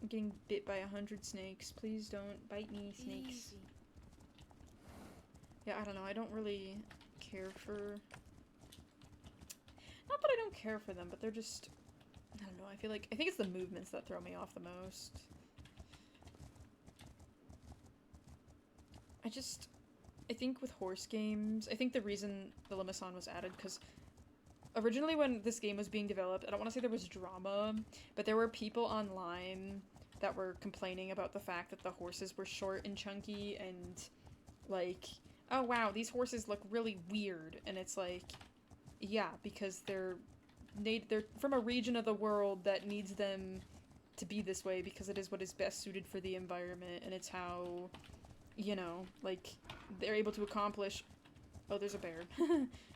I'm getting bit by 100 snakes. Please don't bite me, snakes. Easy. Yeah, I don't know, I don't really care for... Not that I don't care for them, but they're just... I don't know, I think it's the movements that throw me off the most. I think with horse games, I think the reason the Limassol was added, because originally when this game was being developed, I don't want to say there was drama, but there were people online that were complaining about the fact that the horses were short and chunky and, like, oh wow, these horses look really weird, and it's like, yeah, because they're from a region of the world that needs them to be this way because it is what is best suited for the environment, and it's how, you know, like, they're able to accomplish... Oh, there's a bear.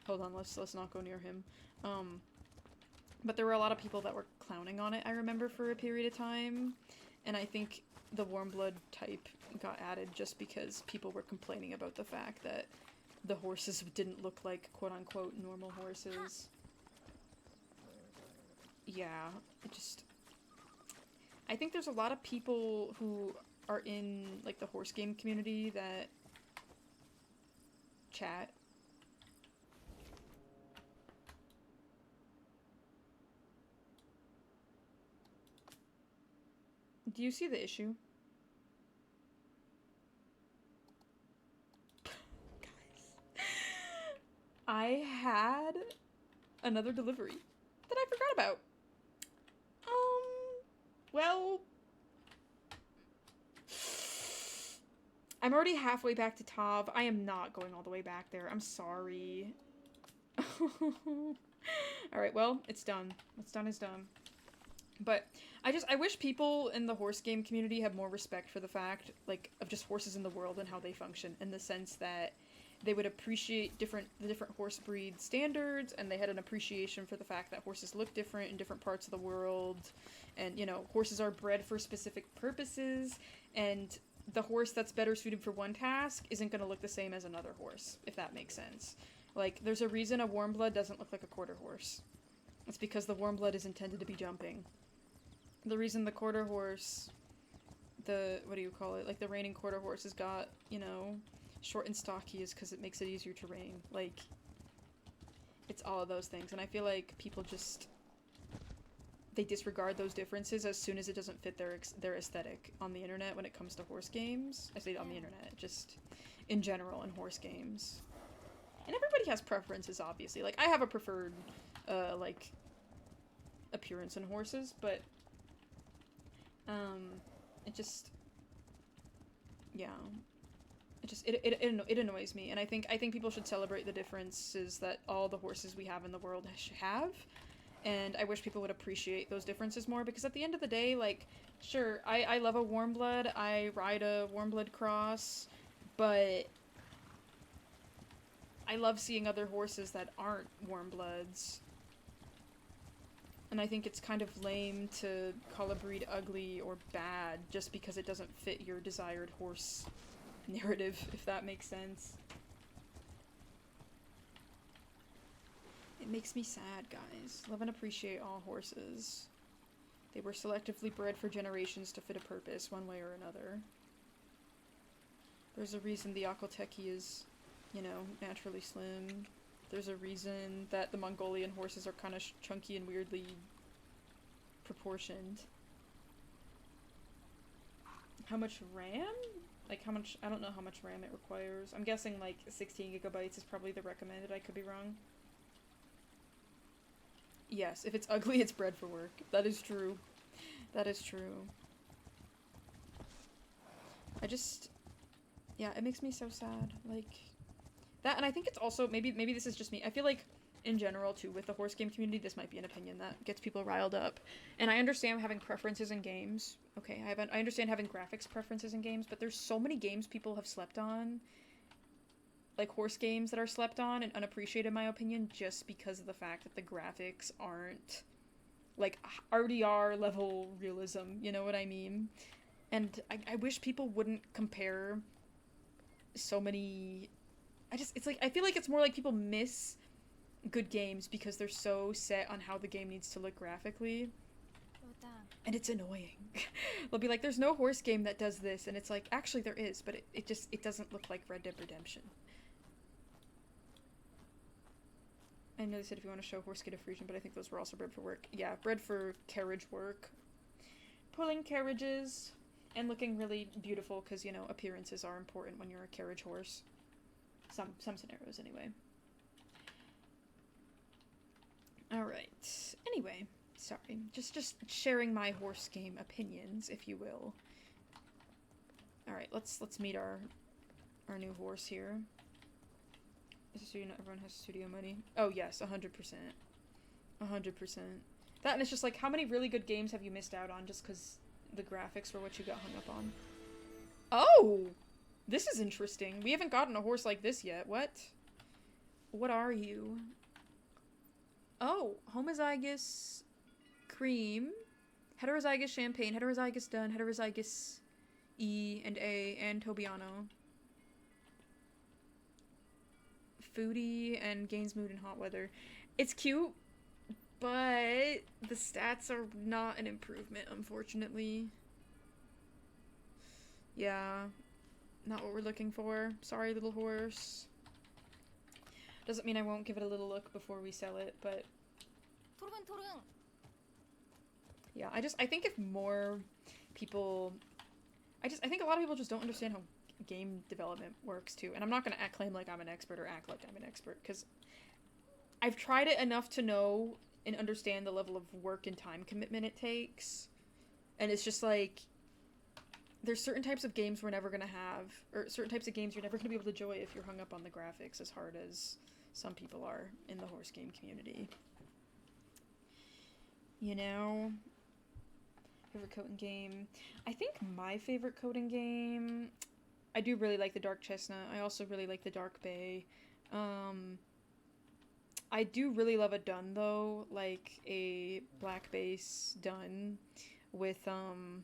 Hold on, let's not go near him. But there were a lot of people that were clowning on it, I remember, for a period of time, and I think the warm blood type got added just because people were complaining about the fact that the horses didn't look like quote-unquote normal horses. Yeah, I think there's a lot of people who are in, like, the horse game community that chat. Do you see the issue? Guys. I had another delivery that I forgot about. Well, I'm already halfway back to Tav. I am not going all the way back there. I'm sorry. Alright, well, it's done. What's done is done. But I wish people in the horse game community had more respect for the fact, like, of just horses in the world and how they function, in the sense that they would appreciate the different horse breed standards, and they had an appreciation for the fact that horses look different in different parts of the world, and, you know, horses are bred for specific purposes, and the horse that's better suited for one task isn't going to look the same as another horse, if that makes sense. Like, there's a reason a warm blood doesn't look like a quarter horse. It's because the warm blood is intended to be jumping. The reason the quarter horse, what do you call it, like the reigning quarter horse has got, you know, short and stocky is because it makes it easier to rein. Like, it's all of those things, and I feel like people just, they disregard those differences as soon as it doesn't fit their aesthetic on the internet when it comes to horse games. I say on the internet, just in general in horse games. And everybody has preferences, obviously. Like, I have a preferred, like, appearance in horses, but it just, yeah, it annoys me, and I think people should celebrate the differences that all the horses we have in the world have, and I wish people would appreciate those differences more, because at the end of the day, like, sure, I love a warm blood, I ride a warm blood cross, but I love seeing other horses that aren't warm bloods. And I think it's kind of lame to call a breed ugly or bad just because it doesn't fit your desired horse narrative, if that makes sense. It makes me sad, guys. Love and appreciate all horses. They were selectively bred for generations to fit a purpose, one way or another. There's a reason the Akhal-Teki is, you know, naturally slim. There's a reason that the Mongolian horses are kind of chunky and weirdly proportioned. How much RAM? Like, how much, I don't know how much RAM it requires. I'm guessing, like, 16 gigabytes is probably the recommended. I could be wrong. Yes, if it's ugly, it's bred for work. That is true. That is true. I just, yeah, it makes me so sad. Like, That, and I think it's also, maybe this is just me, I feel like in general too with the horse game community, this might be an opinion that gets people riled up, and I understand having preferences in games. Okay, I understand having graphics preferences in games, but there's so many games people have slept on, like horse games that are slept on and unappreciated in my opinion, just because of the fact that the graphics aren't like RDR level realism, you know what I mean? And I wish people wouldn't compare so many. It's like, I feel like it's more like people miss good games because they're so set on how the game needs to look graphically. And it's annoying. They'll be like, there's no horse game that does this, and it's like, actually there is, but it doesn't look like Red Dead Redemption. I know they said if you want to show horse kid of Frisian, but I think those were also bred for work. Yeah, bred for carriage work. Pulling carriages and looking really beautiful because, you know, appearances are important when you're a carriage horse. Some scenarios, anyway. Alright. Anyway, sorry. Just sharing my horse game opinions, if you will. Alright, let's meet our new horse here. Is it studio? Not everyone has studio money. Oh yes, 100%. 100%. That, and it's just like, how many really good games have you missed out on just because the graphics were what you got hung up on? Oh! This is interesting. We haven't gotten a horse like this yet. What? What are you? Oh, homozygous cream, heterozygous champagne, heterozygous dun, heterozygous E and A, and Tobiano. Foodie and gains mood in hot weather. It's cute, but the stats are not an improvement, unfortunately. Yeah, not what we're looking for. Sorry, little horse. Doesn't mean I won't give it a little look before we sell it, but yeah, I think if more people, I think a lot of people just don't understand how game development works too, and I'm not gonna claim like I'm an expert or act like I'm an expert, because I've tried it enough to know and understand the level of work and time commitment it takes, and it's just like, there's certain types of games we're never gonna have, or certain types of games you're never gonna be able to enjoy if you're hung up on the graphics as hard as some people are in the horse game community. You know? Favorite coding game? I think my favorite coding game, I do really like the Dark Chestnut. I also really like the Dark Bay. I do really love a dun though, like a black base dun with the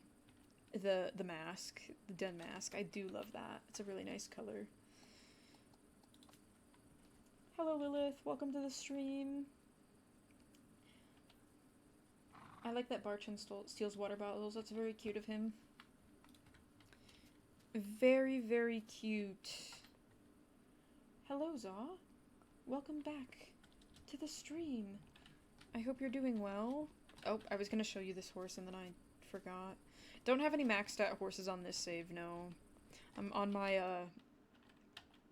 mask, the dun mask. I do love that. It's a really nice color. Hello Lilith, welcome to the stream. I like that Barchin steals water bottles. That's very cute of him. Very, very cute. Hello, Zaw. Welcome back to the stream. I hope you're doing well. Oh, I was gonna show you this horse and then I forgot. Don't have any maxed out horses on this save, no. I'm on my,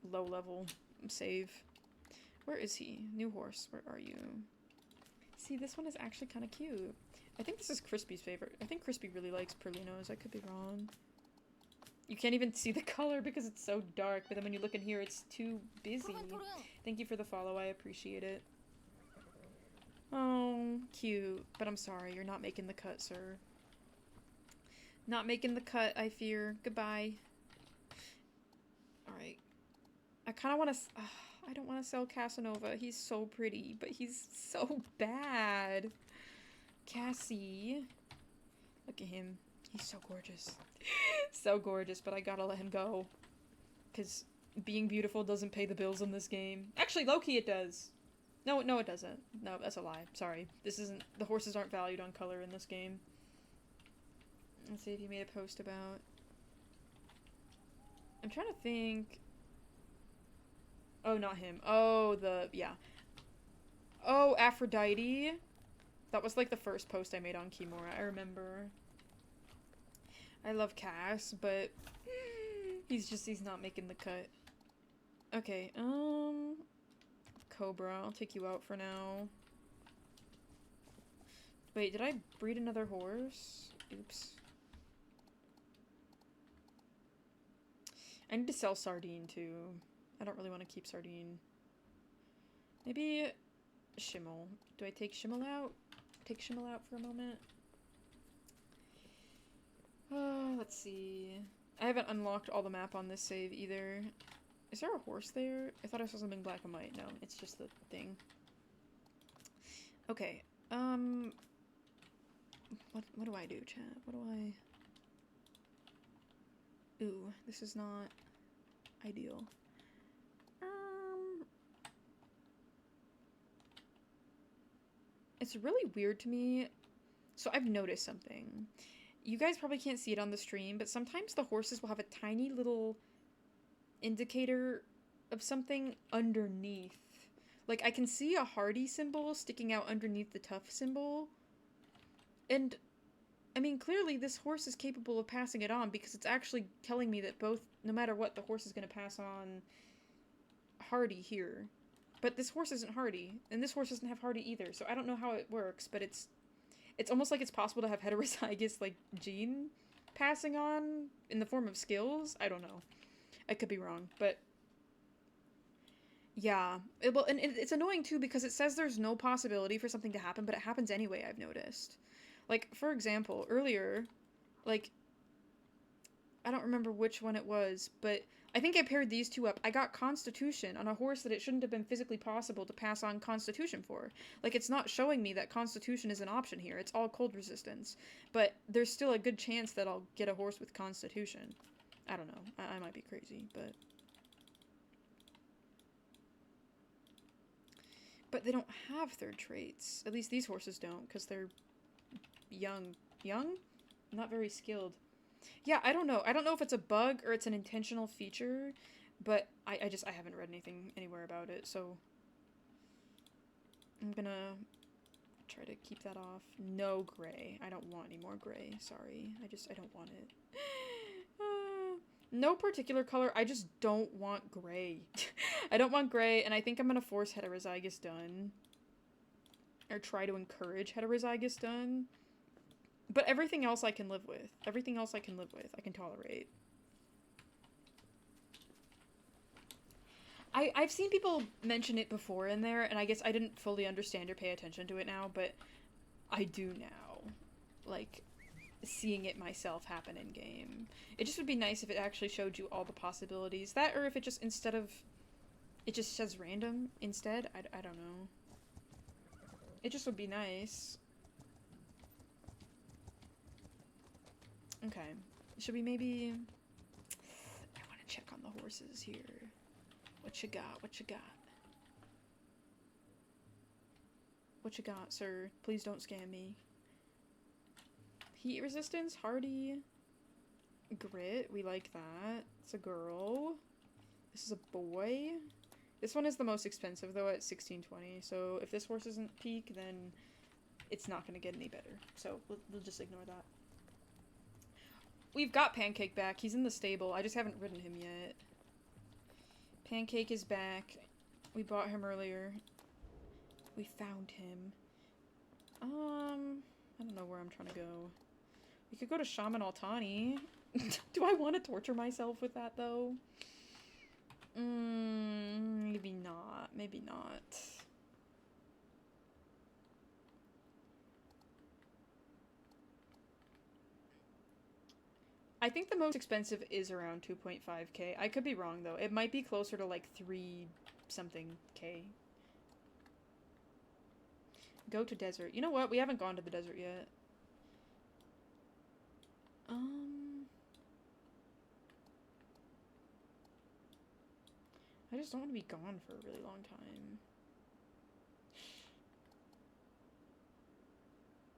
low level save. Where is he? New horse, where are you? See, this one is actually kind of cute. I think this is Crispy's favorite. I think Crispy really likes Perlinos. I could be wrong. You can't even see the color because it's so dark, but then when you look in here, it's too busy. Thank you for the follow. I appreciate it. Oh, cute. But I'm sorry, you're not making the cut, sir. Not making the cut, I fear. Goodbye. Alright. I kind of want to... I don't want to sell Casanova. He's so pretty, but he's so bad. Cassie. Look at him. He's so gorgeous. So gorgeous, but I gotta let him go. Because being beautiful doesn't pay the bills in this game. Actually, low-key it does. No, it doesn't. No, that's a lie. Sorry. This isn't... The horses aren't valued on color in this game. Let's see if you made a post about... I'm trying to think... Oh, not him. Oh, yeah. Oh, Aphrodite. That was like the first post I made on Khiimori. I remember. I love Cass, but he's not making the cut. Okay, Cobra, I'll take you out for now. Wait, did I breed another horse? Oops. I need to sell Sardine too. I don't really want to keep Sardine. Maybe Schimmel. Do I take Schimmel out? Take Schimmel out for a moment? Let's see. I haven't unlocked all the map on this save either. Is there a horse there? I thought I saw something black and white. No, it's just the thing. Okay. What do I do, chat? What do I... Ooh, this is not ideal. It's really weird to me. So I've noticed something. You guys probably can't see it on the stream, but sometimes the horses will have a tiny little indicator of something underneath. Like, I can see a hardy symbol sticking out underneath the tough symbol. And, I mean, clearly this horse is capable of passing it on because it's actually telling me that both, no matter what, the horse is going to pass on hardy here. But this horse isn't hardy, and this horse doesn't have hardy either, so I don't know how it works, but it's almost like it's possible to have heterozygous, like, gene passing on in the form of skills? I don't know. I could be wrong, but... Yeah. It's annoying, too, because it says there's no possibility for something to happen, but it happens anyway, I've noticed. Like, for example, earlier, like... I don't remember which one it was, but I think I paired these two up. I got Constitution on a horse that it shouldn't have been physically possible to pass on Constitution for. Like, it's not showing me that Constitution is an option here. It's all cold resistance. But there's still a good chance that I'll get a horse with Constitution. I don't know. I might be crazy, but... But they don't have third traits. At least these horses don't, because they're young. Young? Not very skilled. Yeah, I don't know. I don't know if it's a bug or it's an intentional feature, but I haven't read anything anywhere about it, so I'm gonna try to keep that off. No gray. I don't want any more gray. Sorry. I don't want it. No particular color. I just don't want gray. I don't want gray, and I think I'm gonna force heterozygous done. Or try to encourage heterozygous done. But everything else I can live with. Everything else I can live with. I can tolerate. I've seen people mention it before in there, and I guess I didn't fully understand or pay attention to it now, but I do now. Like, seeing it myself happen in game. It just would be nice if it actually showed you all the possibilities. That, or if it just, instead of... It just says random instead. I don't know. It just would be nice. Okay, should we maybe... I want to check on the horses here. What you got? What you got? What you got, sir? Please don't scam me. Heat resistance, hardy, grit, we like that. It's a girl. This is a boy. This one is the most expensive, though, at 1620, so if this horse isn't peak, then it's not going to get any better. So, we'll just ignore that. We've got Pancake back. He's in the stable. I just haven't ridden him yet. Pancake is back. We bought him earlier. We found him. I don't know where I'm trying to go. We could go to Shaman Altani. Do I want to torture myself with that, though? Maybe not. Maybe not. I think the most expensive is around 2.5k. I could be wrong, though. It might be closer to, like, 3-something k. Go to desert. You know what? We haven't gone to the desert yet. I just don't want to be gone for a really long time.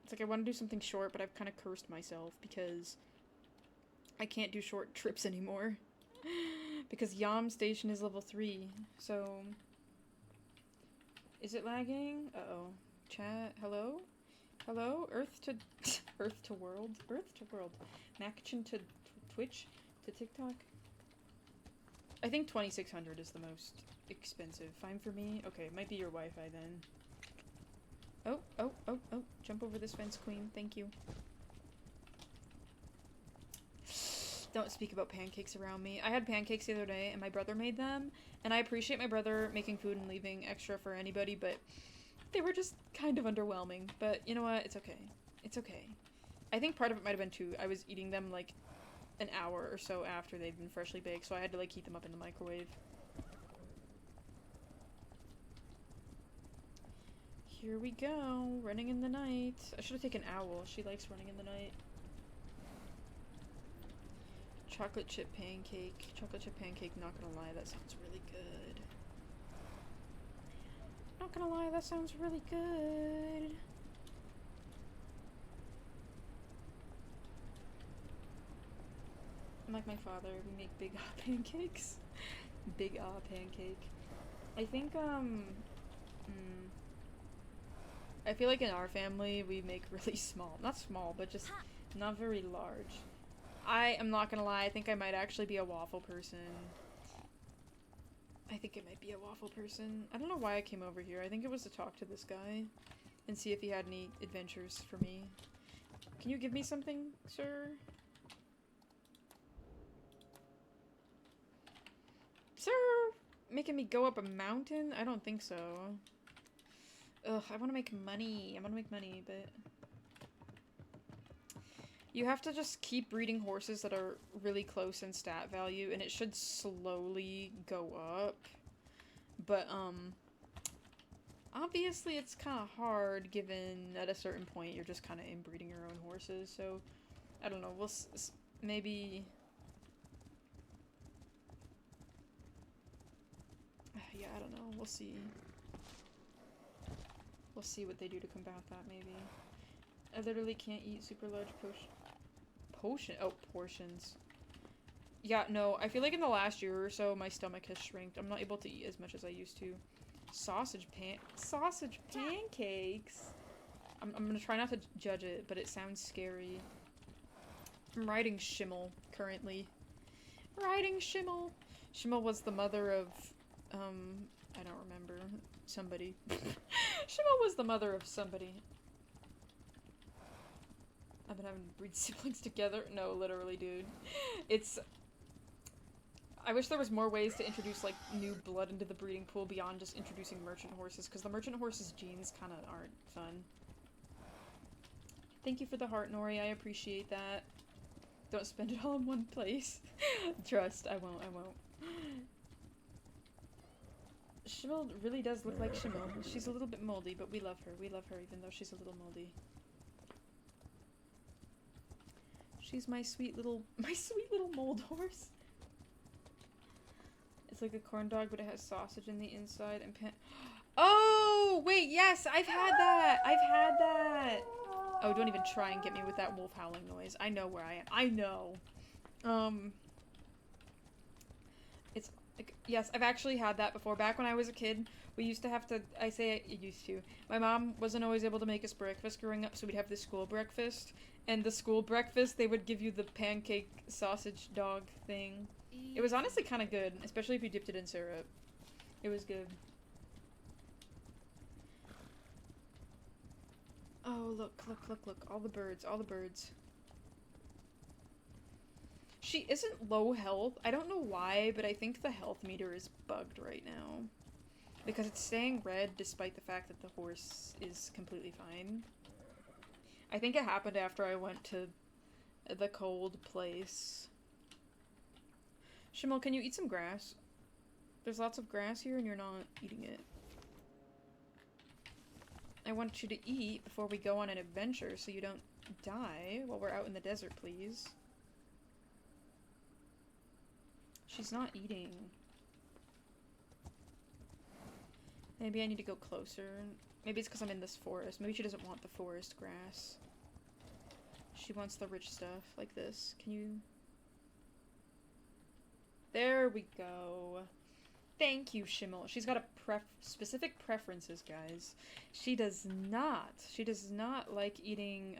It's like I want to do something short, but I've kind of cursed myself because I can't do short trips anymore. Because Yam Station is level 3, so... Is it lagging? Uh-oh. Chat, hello? Hello? Earth to... Earth to world? Earth to world. Machin to Twitch? To TikTok? I think 2600 is the most expensive. Fine for me? Okay, it might be your Wi-Fi then. Oh, oh, oh, oh. Jump over this fence, queen. Thank you. Don't speak about pancakes around me. I had pancakes the other day, and my brother made them, and I appreciate my brother making food and leaving extra for anybody, but they were just kind of underwhelming. But you know what? It's okay. It's okay. I think part of it might have been too, I was eating them like an hour or so after they'd been freshly baked, so I had to like heat them up in the microwave. Here we go, running in the night. I should have taken Owl. She likes running in the night. Chocolate chip pancake. Chocolate chip pancake, not gonna lie, that sounds really good. Not gonna lie, that sounds really good. I'm like my father, we make big pancakes. Big pancake. I think, I feel like in our family, we make really small. Not small, but just not very large. I am not gonna lie, I think I might actually be a waffle person. I think it might be a waffle person. I don't know why I came over here. I think it was to talk to this guy and see if he had any adventures for me. Can you give me something, sir? Sir! Making me go up a mountain? I don't think so. Ugh, I want to make money. I want to make money, but... You have to just keep breeding horses that are really close in stat value, and it should slowly go up. But, obviously it's kind of hard, given at a certain point you're just kind of inbreeding your own horses, so... I don't know, we'll maybe... Yeah, I don't know, we'll see. We'll see what they do to combat that, maybe. I literally can't eat super large portions. Yeah, no, I feel like in the last year or so, my stomach has shrinked. I'm not able to eat as much as I used to. Sausage pancakes? I'm gonna try not to judge it, but it sounds scary. I'm riding Schimmel, currently. Riding Schimmel! Schimmel was the mother of, I don't remember. Somebody. Schimmel was the mother of somebody. I've been having to breed siblings together. No, literally, dude. It's... I wish there was more ways to introduce, like, new blood into the breeding pool beyond just introducing merchant horses, because the merchant horses' genes kind of aren't fun. Thank you for the heart, Nori. I appreciate that. Don't spend it all in one place. Trust, I won't, I won't. Schimmel really does look like Schimmel. She's a little bit moldy, but we love her. We love her even though she's a little moldy. She's my sweet little mold horse. It's like a corn dog, but it has sausage in the inside and Oh, wait, yes, I've had that. I've had that. Oh, don't even try and get me with that wolf howling noise. I know where I am. I know. It's like, yes, I've actually had that before. Back when I was a kid, we used to have to, I say it used to. My mom wasn't always able to make us breakfast growing up, so we'd have the school breakfast. And the school breakfast, they would give you the pancake sausage dog thing. It was honestly kind of good, especially if you dipped it in syrup. It was good. Oh, look, look, look, look. All the birds, all the birds. She isn't low health. I don't know why, but I think the health meter is bugged right now. Because it's staying red despite the fact that the horse is completely fine. I think it happened after I went to the cold place. Schimmel, can you eat some grass? There's lots of grass here and you're not eating it. I want you to eat before we go on an adventure so you don't die while we're out in the desert, please. She's not eating. Maybe I need to go closer. Maybe it's because I'm in this forest. Maybe she doesn't want the forest grass. She wants the rich stuff, like this. Can you... There we go. Thank you, Schimmel. She's got a specific preferences, guys. She does not like eating,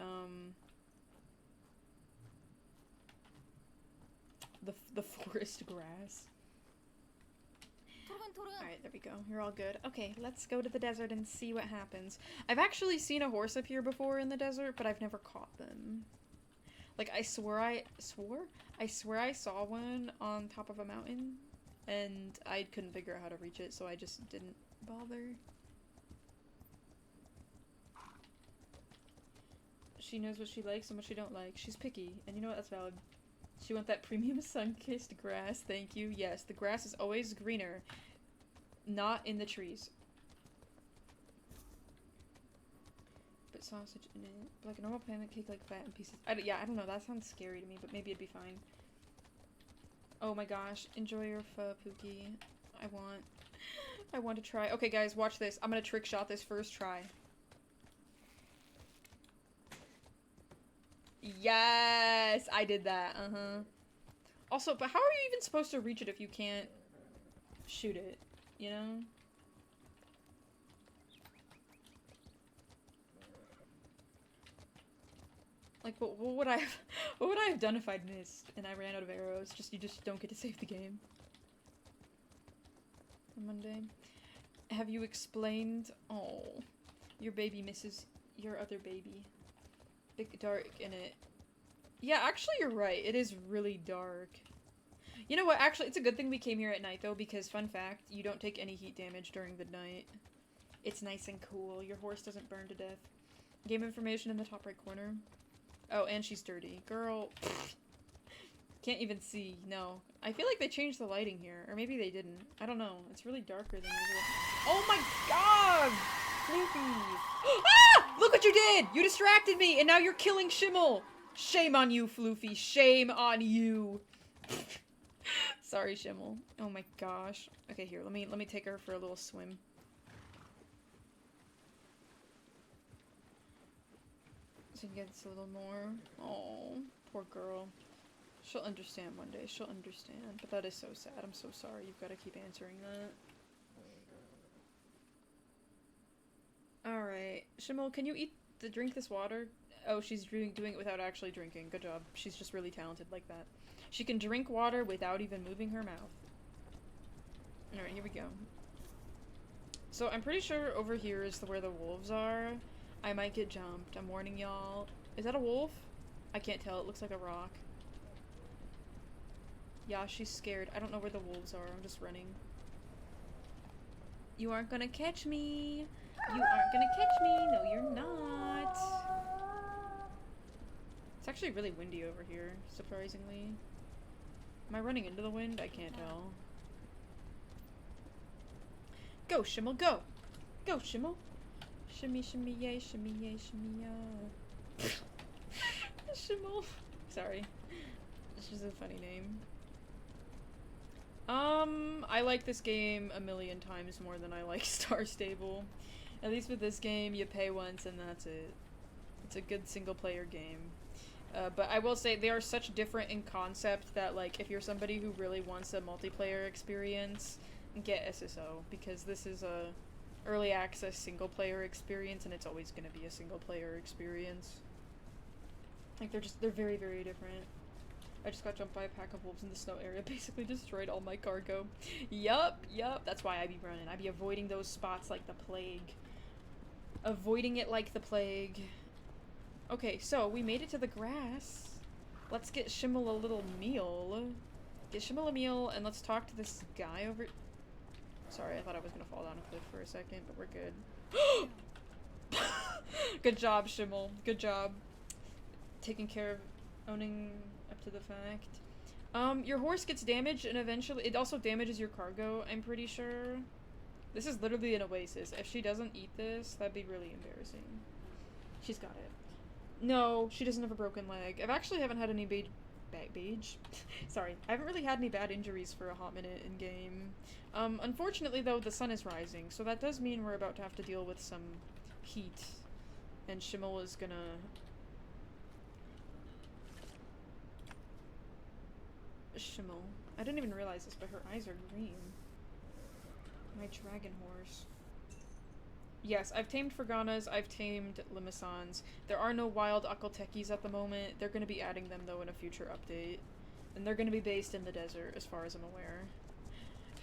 the forest grass. Alright, there we go. You're all good. Okay, let's go to the desert and see what happens. I've actually seen a horse up here before in the desert, but I've never caught them. Like, I swear I saw one on top of a mountain, and I couldn't figure out how to reach it, so I just didn't bother. She knows what she likes and what she don't like. She's picky, and you know what? That's valid. She wants that premium sun-kissed grass. Thank you. Yes, the grass is always greener, not in the trees. But sausage in it. Like a normal pancake, like fat in pieces. Yeah, I don't know. That sounds scary to me, but maybe it'd be fine. Oh my gosh. Enjoy your pho, Pookie. I want to try. Okay, guys, watch this. I'm gonna trick shot this first try. Yes! I did that. Uh-huh. Also, but how are you even supposed to reach it if you can't shoot it? You know? Like, what would I have, what would I have done if I'd missed and I ran out of arrows? You just don't get to save the game. On Monday. Have you explained? Oh, your baby misses your other baby. Big dark in it. Yeah, actually you're right. It is really dark. You know what? Actually, it's a good thing we came here at night, though, because, fun fact, you don't take any heat damage during the night. It's nice and cool. Your horse doesn't burn to death. Game information in the top right corner. Oh, and she's dirty. Girl. Can't even see. No. I feel like they changed the lighting here. Or maybe they didn't. I don't know. It's really darker than usual. Oh my god! Floofy! Ah! Look what you did! You distracted me, and now you're killing Schimmel! Shame on you, Floofy. Shame on you. Sorry, Schimmel. Oh my gosh. Okay, here. Let me take her for a little swim. So he gets a little more. Oh, poor girl. She'll understand one day. She'll understand. But that is so sad. I'm so sorry. You've got to keep answering that. Alright. Schimmel, can you drink this water? Oh, she's doing it without actually drinking. Good job. She's just really talented like that. She can drink water without even moving her mouth. Alright, here we go. So I'm pretty sure over here is where the wolves are. I might get jumped. I'm warning y'all. Is that a wolf? I can't tell. It looks like a rock. Yeah, she's scared. I don't know where the wolves are. I'm just running. You aren't gonna catch me. You aren't gonna catch me. No, you're not. It's actually really windy over here, surprisingly. Am I running into the wind? I can't tell. Go, Schimmel, go! Go, Schimmel! Shimmy, shimmy, yay, shimmy, yay, shimmy, yeah. Schimmel. Sorry. It's just a funny name. I like this game a million times more than I like Star Stable. At least with this game, you pay once and that's it. It's a good single-player game. But I will say, they are such different in concept that, like, if you're somebody who really wants a multiplayer experience, get SSO, because this is a early access single-player experience, and it's always gonna be a single-player experience. Like, they're very, very different. I just got jumped by a pack of wolves in the snow area, basically destroyed all my cargo. Yup, that's why I be running. I be avoiding those spots like the plague. Avoiding it like the plague. Okay, so we made it to the grass. Let's get Schimmel a little meal. Get Schimmel a meal, and let's talk to this guy over... Sorry, I thought I was gonna fall down a cliff for a second, but we're good. Good job, Schimmel. Good job. Taking care of owning up to the fact. Your horse gets damaged, and eventually... It also damages your cargo, I'm pretty sure. This is literally an oasis. If she doesn't eat this, that'd be really embarrassing. She's got it. No, she doesn't have a broken leg. I actually haven't had any Sorry. I haven't really had any bad injuries for a hot minute in-game. Unfortunately, though, the sun is rising, so that does mean we're about to have to deal with some heat. And Schimmel is gonna... Schimmel. I didn't even realize this, but her eyes are green. My dragon horse. Yes, I've tamed Ferganas, I've tamed Limassans. There are no wild Akaltekis at the moment. They're going to be adding them, though, in a future update. And they're going to be based in the desert, as far as I'm aware.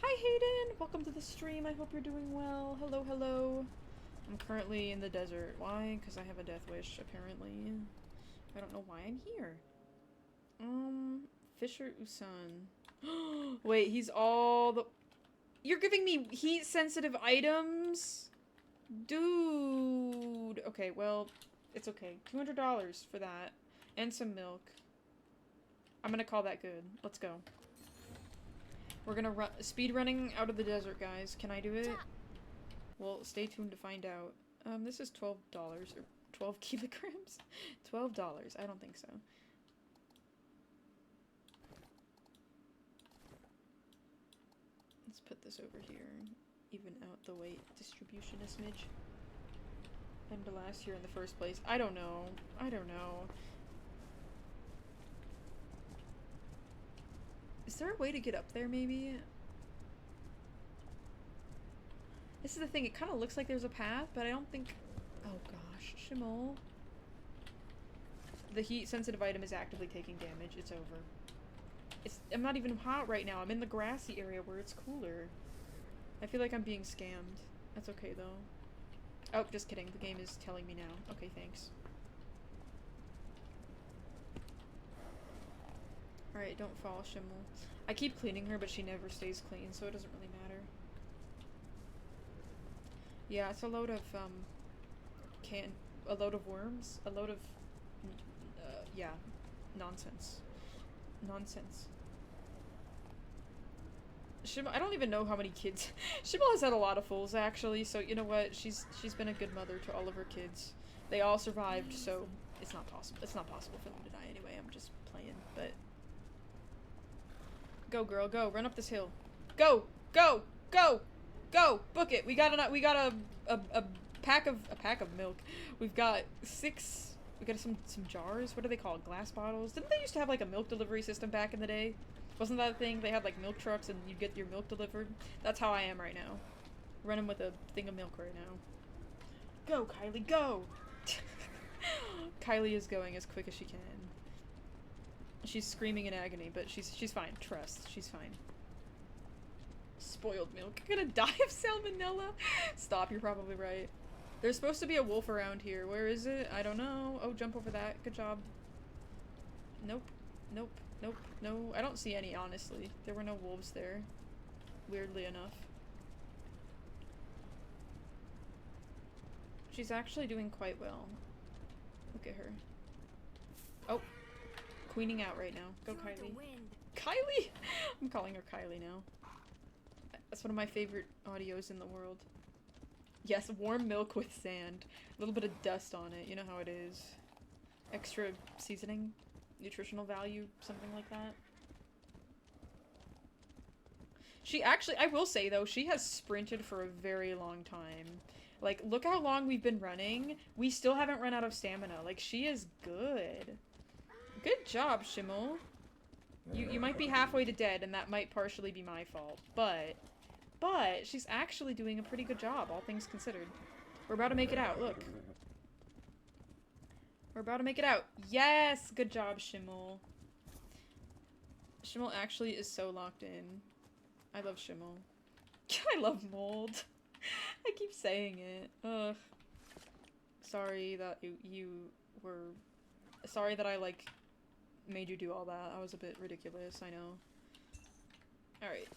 Hi, Hayden! Welcome to the stream. I hope you're doing well. Hello, hello. I'm currently in the desert. Why? Because I have a death wish, apparently. I don't know why I'm here. Fisher Usan. Wait, he's all the... You're giving me heat-sensitive items? Dude. Okay, well, it's okay. $200 for that. And some milk. I'm gonna call that good. Let's go. We're gonna speed running out of the desert, guys. Can I do it? Well, stay tuned to find out. This is $12 or 12 kilograms? $12. I don't think so. Let's put this over here. Even out the weight distribution a smidge. And to last here in the first place. I don't know. I don't know. Is there a way to get up there, maybe? This is the thing, it kind of looks like there's a path, but I don't think... Oh gosh, Shimol. The heat-sensitive item is actively taking damage. It's over. I'm not even hot right now. I'm in the grassy area where it's cooler. I feel like I'm being scammed. That's okay, though. Oh, just kidding. The game is telling me now. Okay, thanks. Alright, don't fall, Shimol. I keep cleaning her, but she never stays clean, so it doesn't really matter. Yeah, it's a load of, a load of worms? A load of, yeah, nonsense. Nonsense. Shimol, I don't even know how many kids. Shimol has had a lot of fools, actually, so you know what? She's been a good mother to all of her kids. They all survived, so it's not possible. It's not possible for them to die anyway. I'm just playing, but... Go, girl, go. Run up this hill. Go! Go! Go! Go! Book it! We got a pack of milk. We've got 6... We got some jars. What are they called? Glass bottles? Didn't they used to have like a milk delivery system back in the day? Wasn't that a thing? They had like milk trucks and you get your milk delivered. That's how I am right now. Running with a thing of milk right now. Go, Kylie, go! Kylie is going as quick as she can. She's screaming in agony, but she's fine. Trust, she's fine. Spoiled milk. I'm gonna die of salmonella. Stop, you're probably right. There's supposed to be a wolf around here. Where is it? I don't know. Oh, jump over that. Good job. Nope. Nope. Nope. No, I don't see any, honestly. There were no wolves there. Weirdly enough. She's actually doing quite well. Look at her. Oh. Queening out right now. Go, Kylie. Kylie? I'm calling her Kylie now. That's one of my favorite audios in the world. Yes, warm milk with sand. A little bit of dust on it. You know how it is. Extra seasoning, nutritional value, something like that. She actually, I will say though, she has sprinted for a very long time. Like, look how long we've been running. We still haven't run out of stamina. Like, she is good. Good job, Shimol. You might be halfway to dead, and that might partially be my fault, but she's actually doing a pretty good job, all things considered. We're about to make it out, look. We're about to make it out. Yes! Good job, Shimol. Shimol actually is so locked in. I love Shimol. I love mold. I keep saying it. Ugh. Sorry that you were... Sorry that I, like, made you do all that. That was a bit ridiculous, I know. Alright.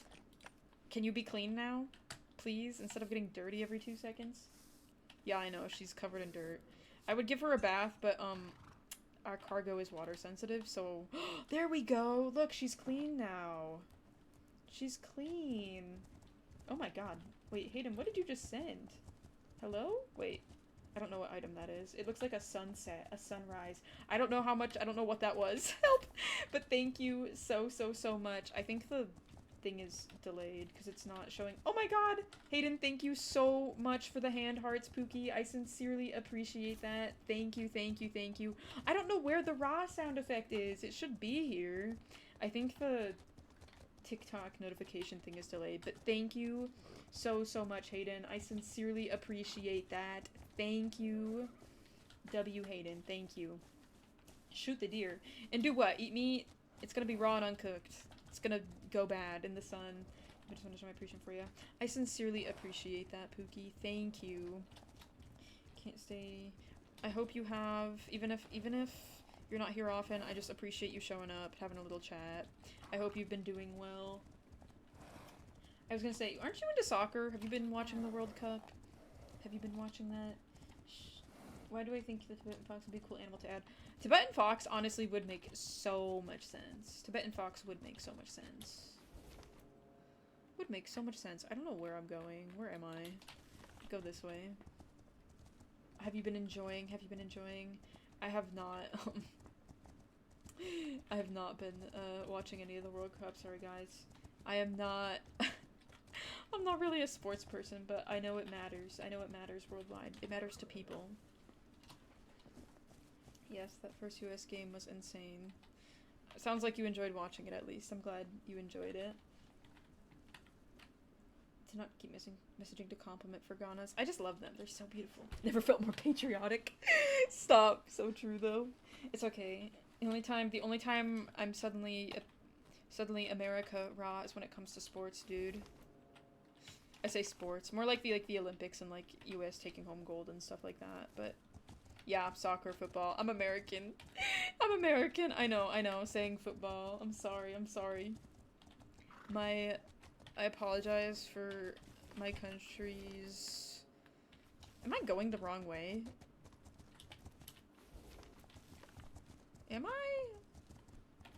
Can you be clean now? Please? Instead of getting dirty every 2 seconds? Yeah, I know. She's covered in dirt. I would give her a bath, but, our cargo is water sensitive, so... There we go! Look, she's clean now. She's clean. Oh my god. Wait, Hayden, what did you just send? Hello? Wait. I don't know what item that is. It looks like a sunset, a sunrise. I don't know how much, I don't know what that was. Help! But thank you so much. I think the thing is delayed because it's not showing. Oh my god! Hayden, thank you so much for the hand hearts, Pookie. I sincerely appreciate that. Thank you, thank you, thank you. I don't know where the raw sound effect is. It should be here. I think the TikTok notification thing is delayed, but thank you so much, Hayden. I sincerely appreciate that. Thank you. W. Hayden, thank you. Shoot the deer. And do what? Eat meat? It's gonna be raw and uncooked. It's gonna go bad in the sun. I just want to show my appreciation for you. I sincerely appreciate that, Pookie. Thank you. Can't stay. I hope you have, even if you're not here often, I just appreciate you showing up, having a little chat. I hope you've been doing well. I was gonna say, aren't you into soccer? Have you been watching the World Cup? Have you been watching that? Why do I think the Tibetan fox would be a cool animal to add? Tibetan fox honestly would make so much sense. Tibetan fox would make so much sense. Would make so much sense. I don't know where I'm going. Where am I? Go this way. Have you been enjoying? Have you been enjoying? I have not. I have not been watching any of the World Cup. Sorry, guys. I am not. I'm not really a sports person, but I know it matters. I know it matters worldwide. It matters to people. Yes, that first US game was insane. Sounds like you enjoyed watching it at least. I'm glad you enjoyed it. To not keep messaging to compliment for Ghanas. I just love them. They're so beautiful. Never felt more patriotic. Stop. So true though. It's okay. The only time I'm suddenly America raw is when it comes to sports, dude. I say sports. More like the Olympics and like US taking home gold and stuff like that, but yeah, soccer, football. I'm American. I'm American. I know, saying football. I'm sorry. I apologize for my country's... Am I going the wrong way? Am I?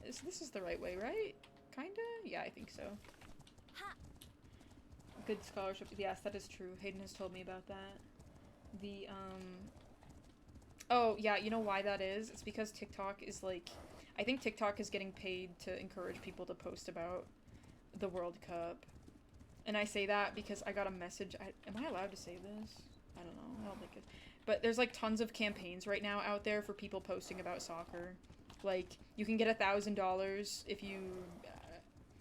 This is the right way, right? Kinda? Yeah, I think so. Good scholarship. Yes, that is true. Hayden has told me about that. Oh, yeah, you know why that is? It's because TikTok is, like... I think TikTok is getting paid to encourage people to post about the World Cup. And I say that because I got a message... am I allowed to say this? I don't know. I don't think it... But there's, like, tons of campaigns right now out there for people posting about soccer. Like, you can get $1,000 if you...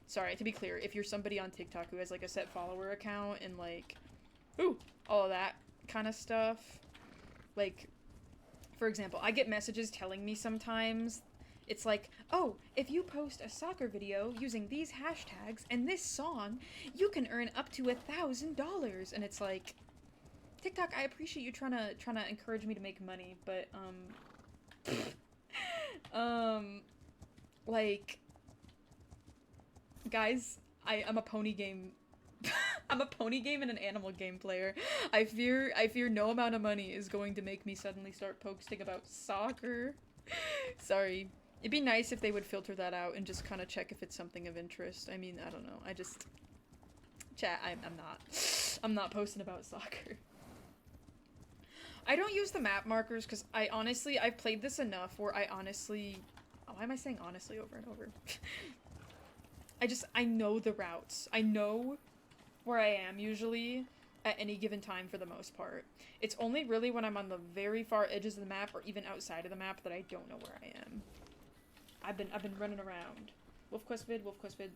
sorry, to be clear, if you're somebody on TikTok who has, like, a set follower account and, like... Ooh! All of that kind of stuff. Like... For example, I get messages telling me sometimes, it's like, oh, if you post a soccer video using these hashtags and this song, you can earn up to $1,000. And it's like, TikTok, I appreciate you trying to encourage me to make money, but, like, guys, I'm a pony game I'm a pony game and an animal game player. I fear no amount of money is going to make me suddenly start posting about soccer. Sorry. It'd be nice if they would filter that out and just kind of check if it's something of interest. I mean, I don't know. I just... Chat, I'm not posting about soccer. I don't use the map markers because I've played this enough where I honestly... Why am I saying honestly over and over? I know the routes. I know where I am usually at any given time for the most part. It's only really when I'm on the very far edges of the map or even outside of the map that I don't know where I am. I've been running around. WolfQuest vid,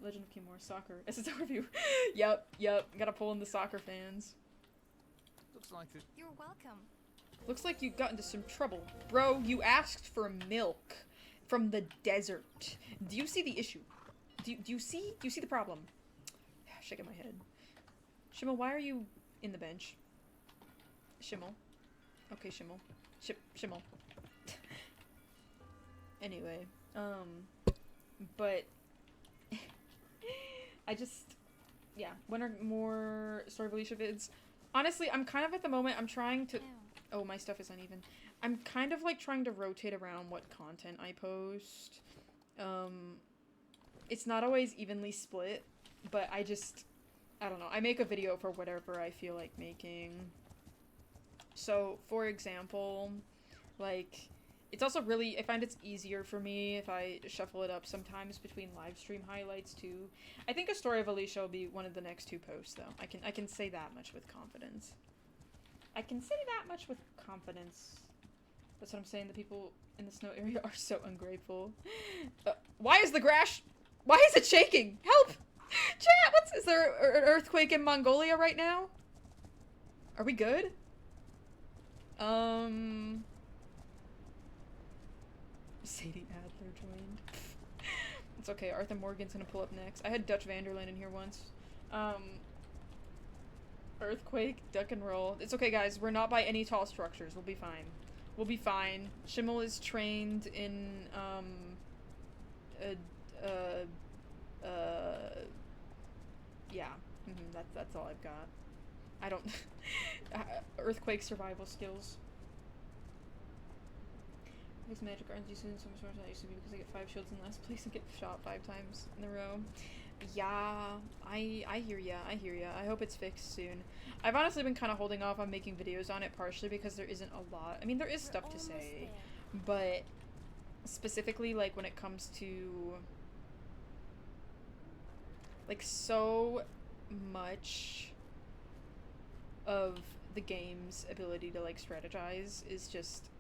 Legend of Khiimori, soccer, SSR review. Yep, gotta pull in the soccer fans. Looks like it. You're welcome. Looks like you got into some trouble. Bro, you asked for milk from the desert. Do you see the issue? Do you see the problem? Shaking my head. Shimmel, why are you in the bench? Shimmel. Okay, Shimmel. Shimmel. Anyway, but yeah, when are more Story of Alicia vids? Honestly, I'm kind of at the moment, I'm trying to... Oh, my stuff is uneven. I'm kind of, like, trying to rotate around what content I post. It's not always evenly split, but I don't know. I make a video for whatever I feel like making. So, for example, like, it's also really, I find it's easier for me if I shuffle it up sometimes between live stream highlights too. I think A Story of Alicia will be one of the next 2 posts though. I can say that much with confidence. I can say that much with confidence. That's what I'm saying. The people in the snow area are so ungrateful. Why is it shaking? Help! Chat, is there an earthquake in Mongolia right now? Are we good? Sadie Adler joined. It's okay, Arthur Morgan's gonna pull up next. I had Dutch Vanderland in here once. Earthquake, duck and roll. It's okay, guys, we're not by any tall structures. We'll be fine. We'll be fine. Schimmel is trained in, yeah. That's all I've got. I don't... earthquake survival skills. This magic RNG soon so much more than I used to be because I get 5 shields in last place and get shot 5 times in a row. Yeah, I hear ya, I hear ya. I hope it's fixed soon. I've honestly been kind of holding off on making videos on it, partially because there isn't a lot. I mean, there is stuff to say, but specifically, like, when it comes to, like, so much of the game's ability to, like, strategize is just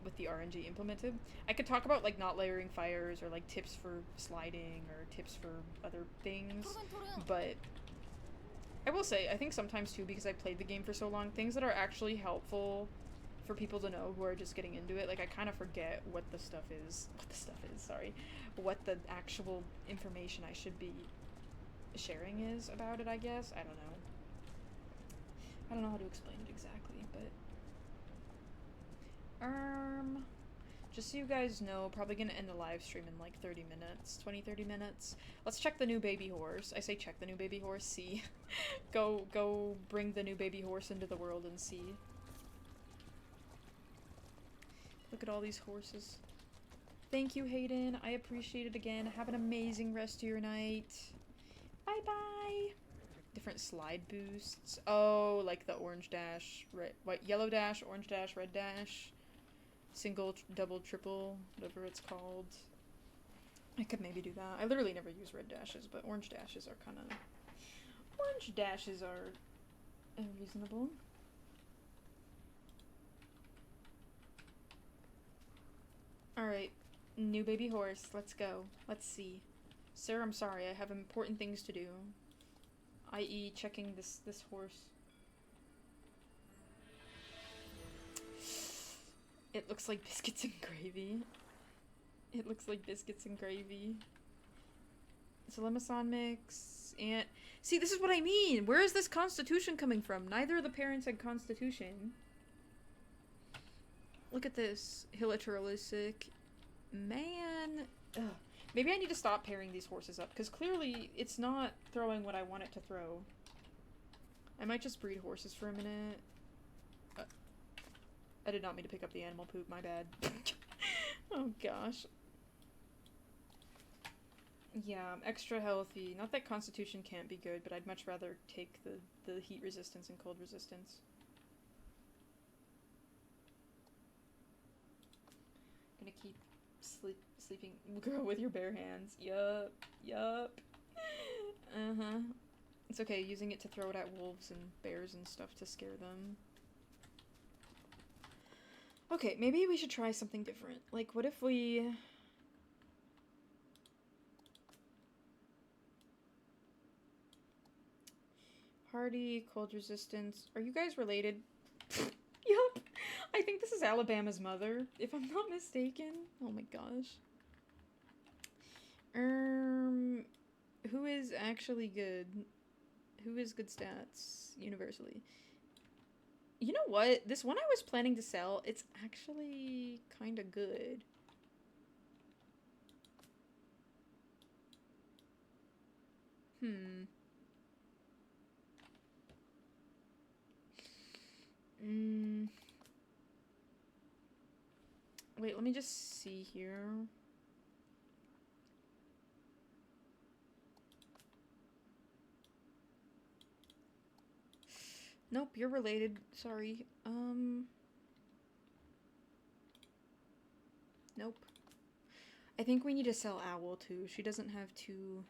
with the RNG implemented. I could talk about, like, not layering fires or, like, tips for sliding or tips for other things, but I will say, I think sometimes too, because I played the game for so long, things that are actually helpful for people to know who are just getting into it, like, I kind of forget what the stuff is, what the actual information I should be sharing is about it, I guess. I don't know. I don't know how to explain it exactly, but just so you guys know, probably gonna end the live stream in like 30 minutes, 20-30 minutes. Let's check the new baby horse. I say check the new baby horse, see. go bring the new baby horse into the world and see. Look at all these horses. Thank you, Hayden. I appreciate it again. Have an amazing rest of your night. Bye-bye. Different slide boosts. Oh, like the orange dash, yellow dash, orange dash, red dash. Single, double, triple, whatever it's called. I could maybe do that. I literally never use red dashes, but orange dashes are kind of... Orange dashes are reasonable. Alright, new baby horse. Let's go. Let's see. Sir, I'm sorry. I have important things to do. I.e. checking this horse. It looks like biscuits and gravy. It looks like biscuits and gravy. It's a Lemon mix, and... See, this is what I mean! Where is this constitution coming from? Neither of the parents had constitution. Look at this. Hilituralistic. Man... Ugh. Maybe I need to stop pairing these horses up, because clearly it's not throwing what I want it to throw. I might just breed horses for a minute. I did not mean to pick up the animal poop, my bad. Oh gosh. Yeah, extra healthy. Not that constitution can't be good, but I'd much rather take the heat resistance and cold resistance. Gonna keep sleeping. Girl with your bare hands. Yup. Yup. Uh-huh. It's okay, using it to throw it at wolves and bears and stuff to scare them. Okay, maybe we should try something different. Like, what if we... Hardy, cold resistance. Are you guys related? Yup. I think this is Alabama's mother, if I'm not mistaken. Oh my gosh. Who is actually good? Who is good stats, universally? You know what? This one I was planning to sell, it's actually kind of good. Wait, let me just see here. Nope, you're related. Sorry. Nope. I think we need to sell Owl too. She doesn't have 2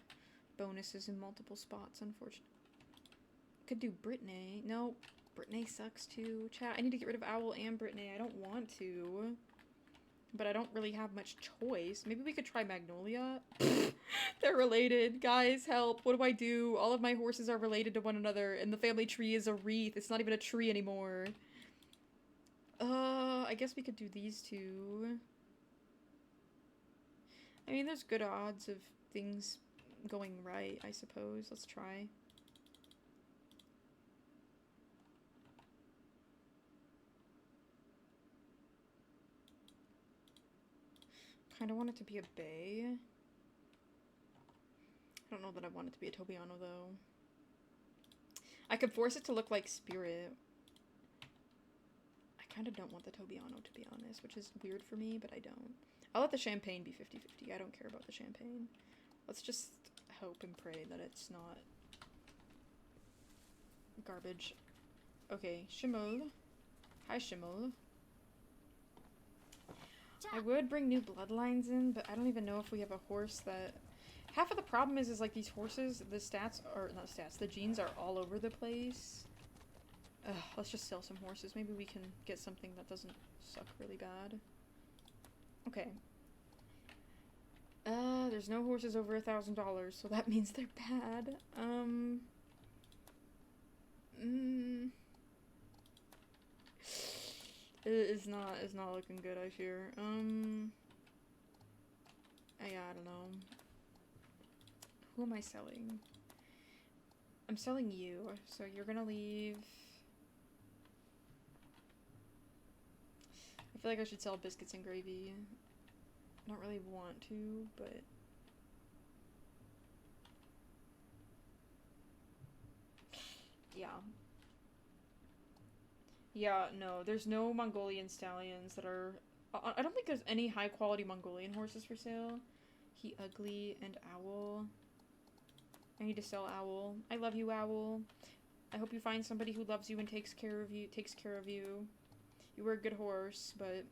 bonuses in multiple spots, unfortunately. Could do Brittany. Nope. Brittany sucks too. Chat, I need to get rid of Owl and Brittany. I don't want to. But I don't really have much choice. Maybe we could try Magnolia? They're related. Guys, help. What do I do? All of my horses are related to one another, and the family tree is a wreath. It's not even a tree anymore. I guess we could do these 2. I mean, there's good odds of things going right, I suppose. Let's try. kind of want it to be a bay. I don't know that I want it to be a Tobiano, though. I could force it to look like Spirit. I kind of don't want the Tobiano, to be honest, which is weird for me, but I don't. I'll let the champagne be 50-50. I don't care about the champagne. Let's just hope and pray that it's not garbage. Okay, Shimul. Hi, Shimul. I would bring new bloodlines in, but I don't even know if we have a horse that... Half of the problem is like these horses, the stats are... Not stats, the genes are all over the place. Ugh, let's just sell some horses. Maybe we can get something that doesn't suck really bad. Okay. There's no horses over $1,000, so that means they're bad. It's not looking good, I fear. Yeah, I don't know. Who am I selling? I'm selling you, so you're gonna leave. I feel like I should sell biscuits and gravy. I don't really want to, but... Yeah. Yeah, no, there's no Mongolian stallions that are... I don't think there's any high-quality Mongolian horses for sale. He Ugly and Owl. I need to sell Owl. I love you, Owl. I hope you find somebody who loves you and takes care of you. You were a good horse, but...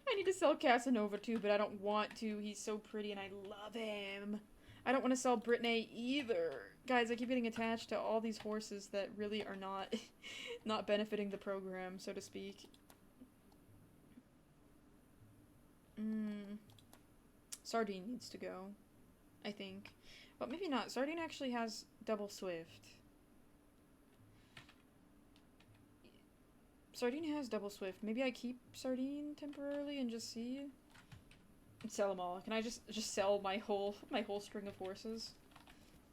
I need to sell Casanova too, but I don't want to. He's so pretty and I love him. I don't want to sell Brittany either. Guys, I keep getting attached to all these horses that really are not not benefiting the program, so to speak. Sardine needs to go, I think. But maybe not. Sardine actually has double Swift. Sardine has double Swift. Maybe I keep Sardine temporarily and just see. And sell them all. Can I just sell my whole string of horses?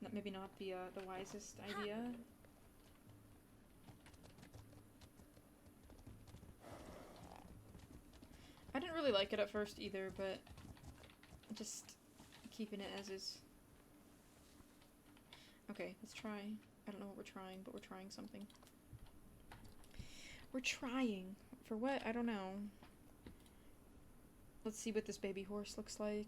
That maybe not the wisest idea. I didn't really like it at first either, but just keeping it as is. Okay, let's try. I don't know what we're trying, but we're trying something. We're trying. For what? I don't know. Let's see what this baby horse looks like.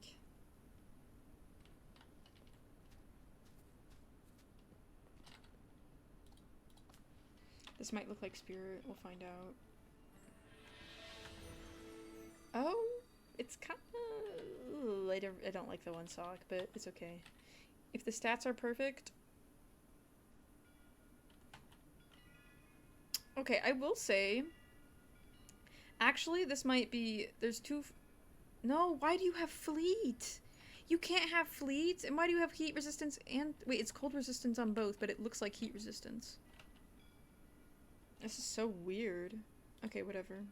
This might look like Spirit. We'll find out. Oh, it's kind of... I don't like the one sock, but it's okay. If the stats are perfect... Okay, I will say... Actually, this might be... There's two... No, why do you have Fleet? You can't have Fleet? And why do you have heat resistance and... Wait, it's cold resistance on both, but it looks like heat resistance. This is so weird. Okay, whatever.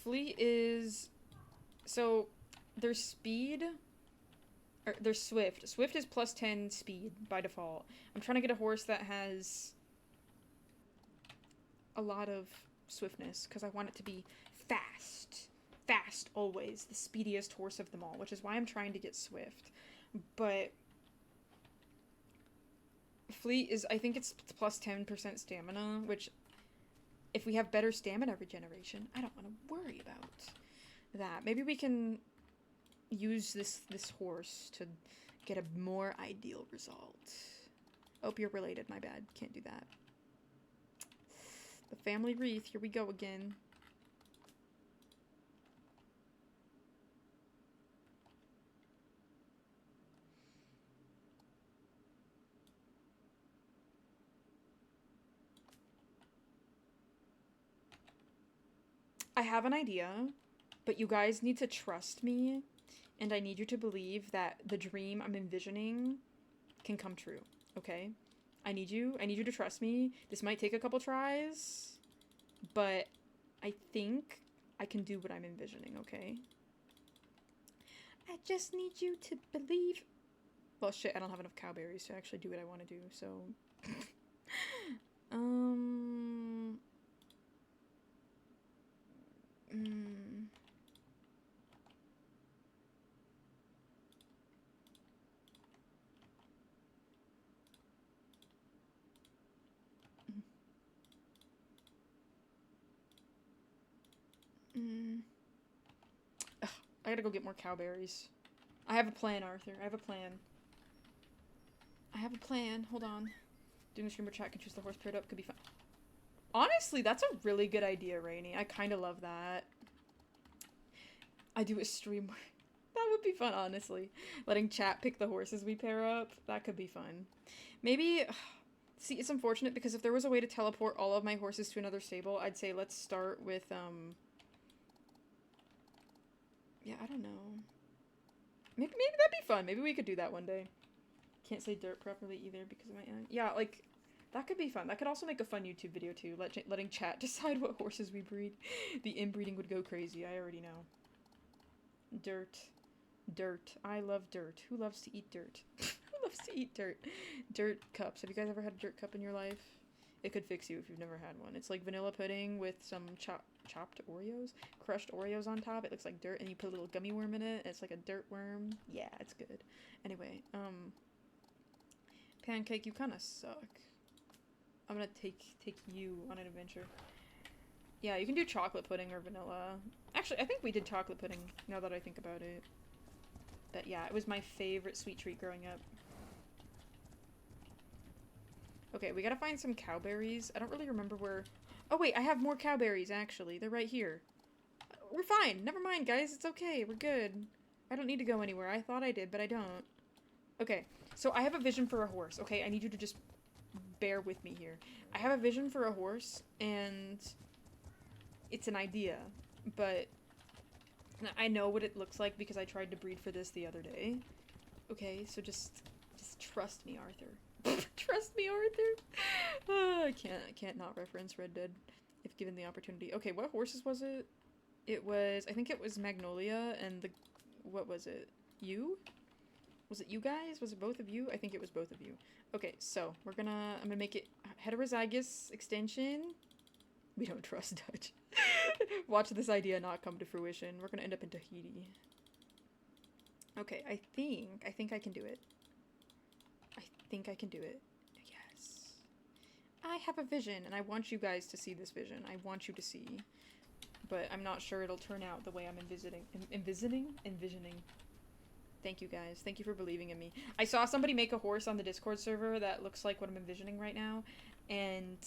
Fleet is... So, there's speed... Or, there's Swift. Swift is plus 10 speed by default. I'm trying to get a horse that has... a lot of swiftness, because I want it to be fast. Fast, always. The speediest horse of them all, which is why I'm trying to get Swift. But... Fleet is, I think it's plus 10% stamina, which, if we have better stamina regeneration, I don't want to worry about that. Maybe we can use this horse to get a more ideal result. Oh, you're related, my bad. Can't do that. The family wreath, here we go again. I have an idea, but you guys need to trust me, and I need you to believe that the dream I'm envisioning can come true, okay? I need you to trust me. This might take a couple tries, but I think I can do what I'm envisioning, okay? I just need you to believe... Well, shit, I don't have enough cowberries to actually do what I want to do, so... Ugh, I gotta go get more cowberries. I have a plan, Arthur. I have a plan. I have a plan. Hold on. Doing the streamer chat can choose the horse paired up. Could be fun. Honestly, that's a really good idea, Rainy. I kind of love that. I do a stream where... That would be fun, honestly. Letting chat pick the horses we pair up. That could be fun. Maybe... See, it's unfortunate because if there was a way to teleport all of my horses to another stable, I'd say let's start with, yeah, I don't know. Maybe that'd be fun. Maybe we could do that one day. Can't say dirt properly either because of my... Yeah, like... That could be fun. That could also make a fun YouTube video too, letting chat decide what horses we breed. The inbreeding would go crazy, I already know. Dirt. Dirt. I love dirt. Who loves to eat dirt? Who loves to eat dirt? Dirt cups. Have you guys ever had a dirt cup in your life? It could fix you if you've never had one. It's like vanilla pudding with some chopped Oreos, crushed Oreos on top. It looks like dirt and you put a little gummy worm in it. It's like a dirt worm. Yeah, it's good. Anyway, Pancake, you kind of suck. I'm gonna take you on an adventure. Yeah, you can do chocolate pudding or vanilla. Actually, I think we did chocolate pudding, now that I think about it. But yeah, it was my favorite sweet treat growing up. Okay, we gotta find some cowberries. I don't really remember where... Oh wait, I have more cowberries, actually. They're right here. We're fine. Never mind, guys. It's okay. We're good. I don't need to go anywhere. I thought I did, but I don't. Okay, so I have a vision for a horse, okay? I need you to just... bear with me here. I have a vision for a horse, and it's an idea, but I know what it looks like because I tried to breed for this the other day. Okay, so just trust me, Arthur. Trust me, Arthur. I can't not reference Red Dead if given the opportunity. Okay, what horses was it? I think it was Magnolia and what was it? You? Was it you guys? Was it both of you? I think it was both of you. Okay, so I'm gonna make it heterozygous extension. We don't trust Dutch. Watch this idea not come to fruition. We're gonna end up in Tahiti. Okay, I think I can do it. I think I can do it. Yes. I have a vision, and I want you guys to see this vision. I want you to see. But I'm not sure it'll turn out the way I'm envisioning. Thank you guys. Thank you for believing in me. I saw somebody make a horse on the Discord server that looks like what I'm envisioning right now, and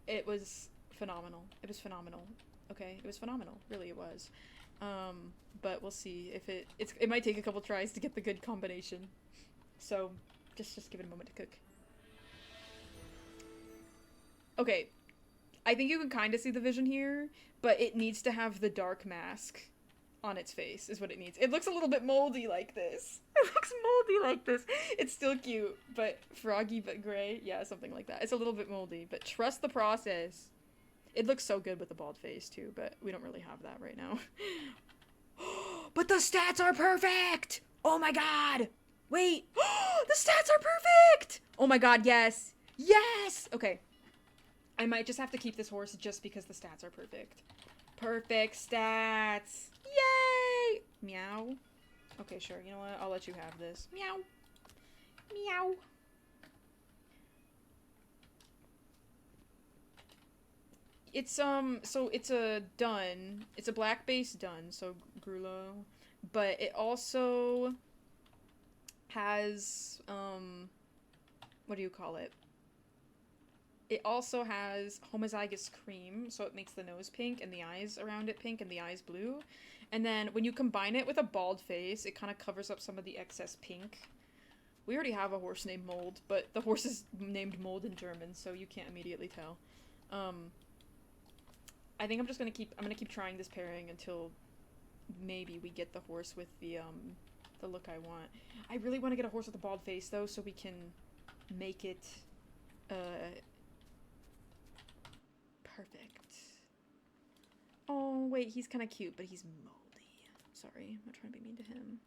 it was phenomenal. It was phenomenal. Okay? It was phenomenal. Really, it was. But we'll see if it might take a couple tries to get the good combination. So, just give it a moment to cook. Okay. I think you can kind of see the vision here, but it needs to have the dark mask on its face, is what it needs. It looks a little bit moldy like this. It looks moldy like this. It's still cute, but froggy but gray. Yeah, something like that. It's a little bit moldy, but trust the process. It looks so good with the bald face, too, but we don't really have that right now. But the stats are perfect! Oh my god! Wait! The stats are perfect! Oh my god, yes! Yes! Okay. I might just have to keep this horse just because the stats are perfect. Perfect stats! Yay! Meow. Okay, sure. You know what? I'll let you have this. Meow. Meow. It's, so it's a dun. It's a black base dun, so Grulo. But it also has, what do you call it? It also has homozygous cream, so it makes the nose pink and the eyes around it pink and the eyes blue. And then when you combine it with a bald face, it kind of covers up some of the excess pink. We already have a horse named Mold, but the horse is named Mold in German, so you can't immediately tell. I think I'm gonna keep trying this pairing until maybe we get the horse with the look I want. I really want to get a horse with a bald face, though, so we can make it, perfect. Oh, wait, he's kind of cute, but he's moldy. Sorry, I'm not trying to be mean to him.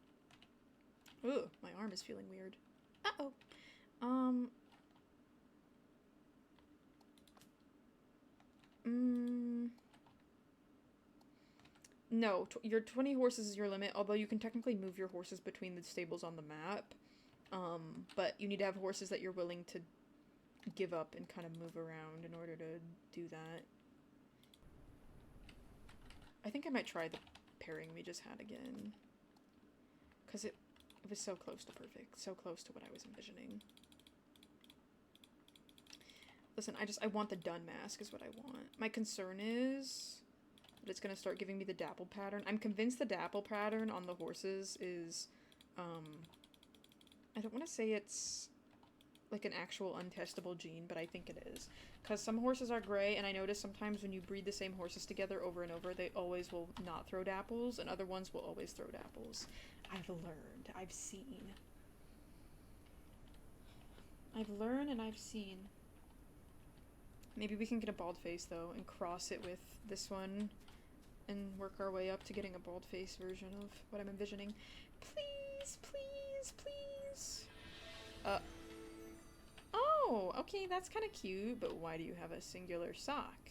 Ooh, my arm is feeling weird. Uh-oh. No, your 20 horses is your limit, although you can technically move your horses between the stables on the map. But you need to have horses that you're willing to give up and kind of move around in order to do that. I think I might try the pairing we just had again. Because it was so close to perfect. So close to what I was envisioning. Listen, I want the done mask is what I want. My concern is that it's going to start giving me the dapple pattern. I'm convinced the dapple pattern on the horses is, I don't want to say it's like an actual untestable gene, but I think it is. Because some horses are gray, and I notice sometimes when you breed the same horses together over and over, they always will not throw dapples, and other ones will always throw dapples. I've learned. I've seen. I've learned and I've seen. Maybe we can get a bald face, though, and cross it with this one, and work our way up to getting a bald face version of what I'm envisioning. Please, please, please. Oh, okay, that's kind of cute, but why do you have a singular sock?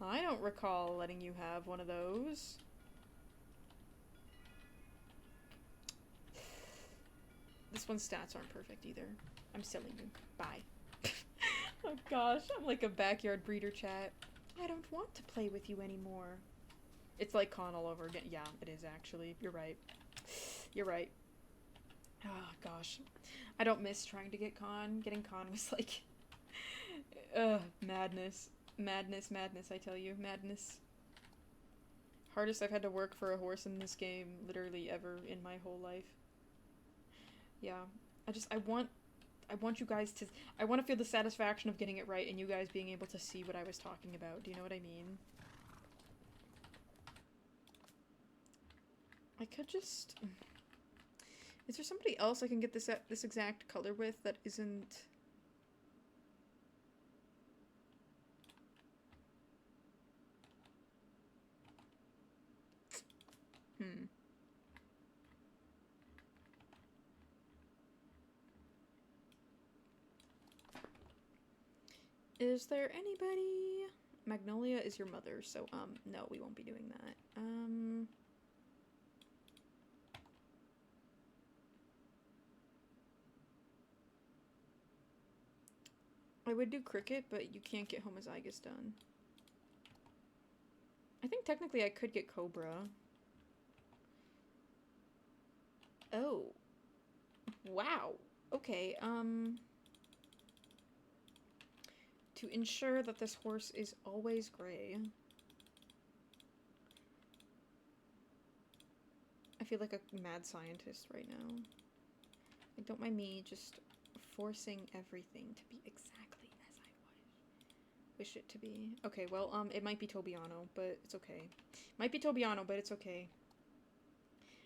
I don't recall letting you have one of those. This one's stats aren't perfect either. I'm selling you. Bye. Oh gosh, I'm like a backyard breeder chat. I don't want to play with you anymore. It's like Con all over again. Yeah, it is actually. You're right. You're right. Oh gosh. I don't miss trying to get Con. Getting Con was like... madness. Madness, madness, I tell you. Madness. Hardest I've had to work for a horse in this game literally ever in my whole life. Yeah. I want you guys to... I want to feel the satisfaction of getting it right and you guys being able to see what I was talking about. Do you know what I mean? I could just... Is there somebody else I can get this exact color with that isn't... Is there anybody? Magnolia is your mother, so, no, we won't be doing that. I would do Cricket, but you can't get homozygous done. I think technically I could get Cobra. Oh. Wow. Okay, to ensure that this horse is always gray. I feel like a mad scientist right now. Like, don't mind me just forcing everything to be exactly as I wish it to be. Okay, well, it might be Tobiano, but it's okay. Might be Tobiano, but it's okay.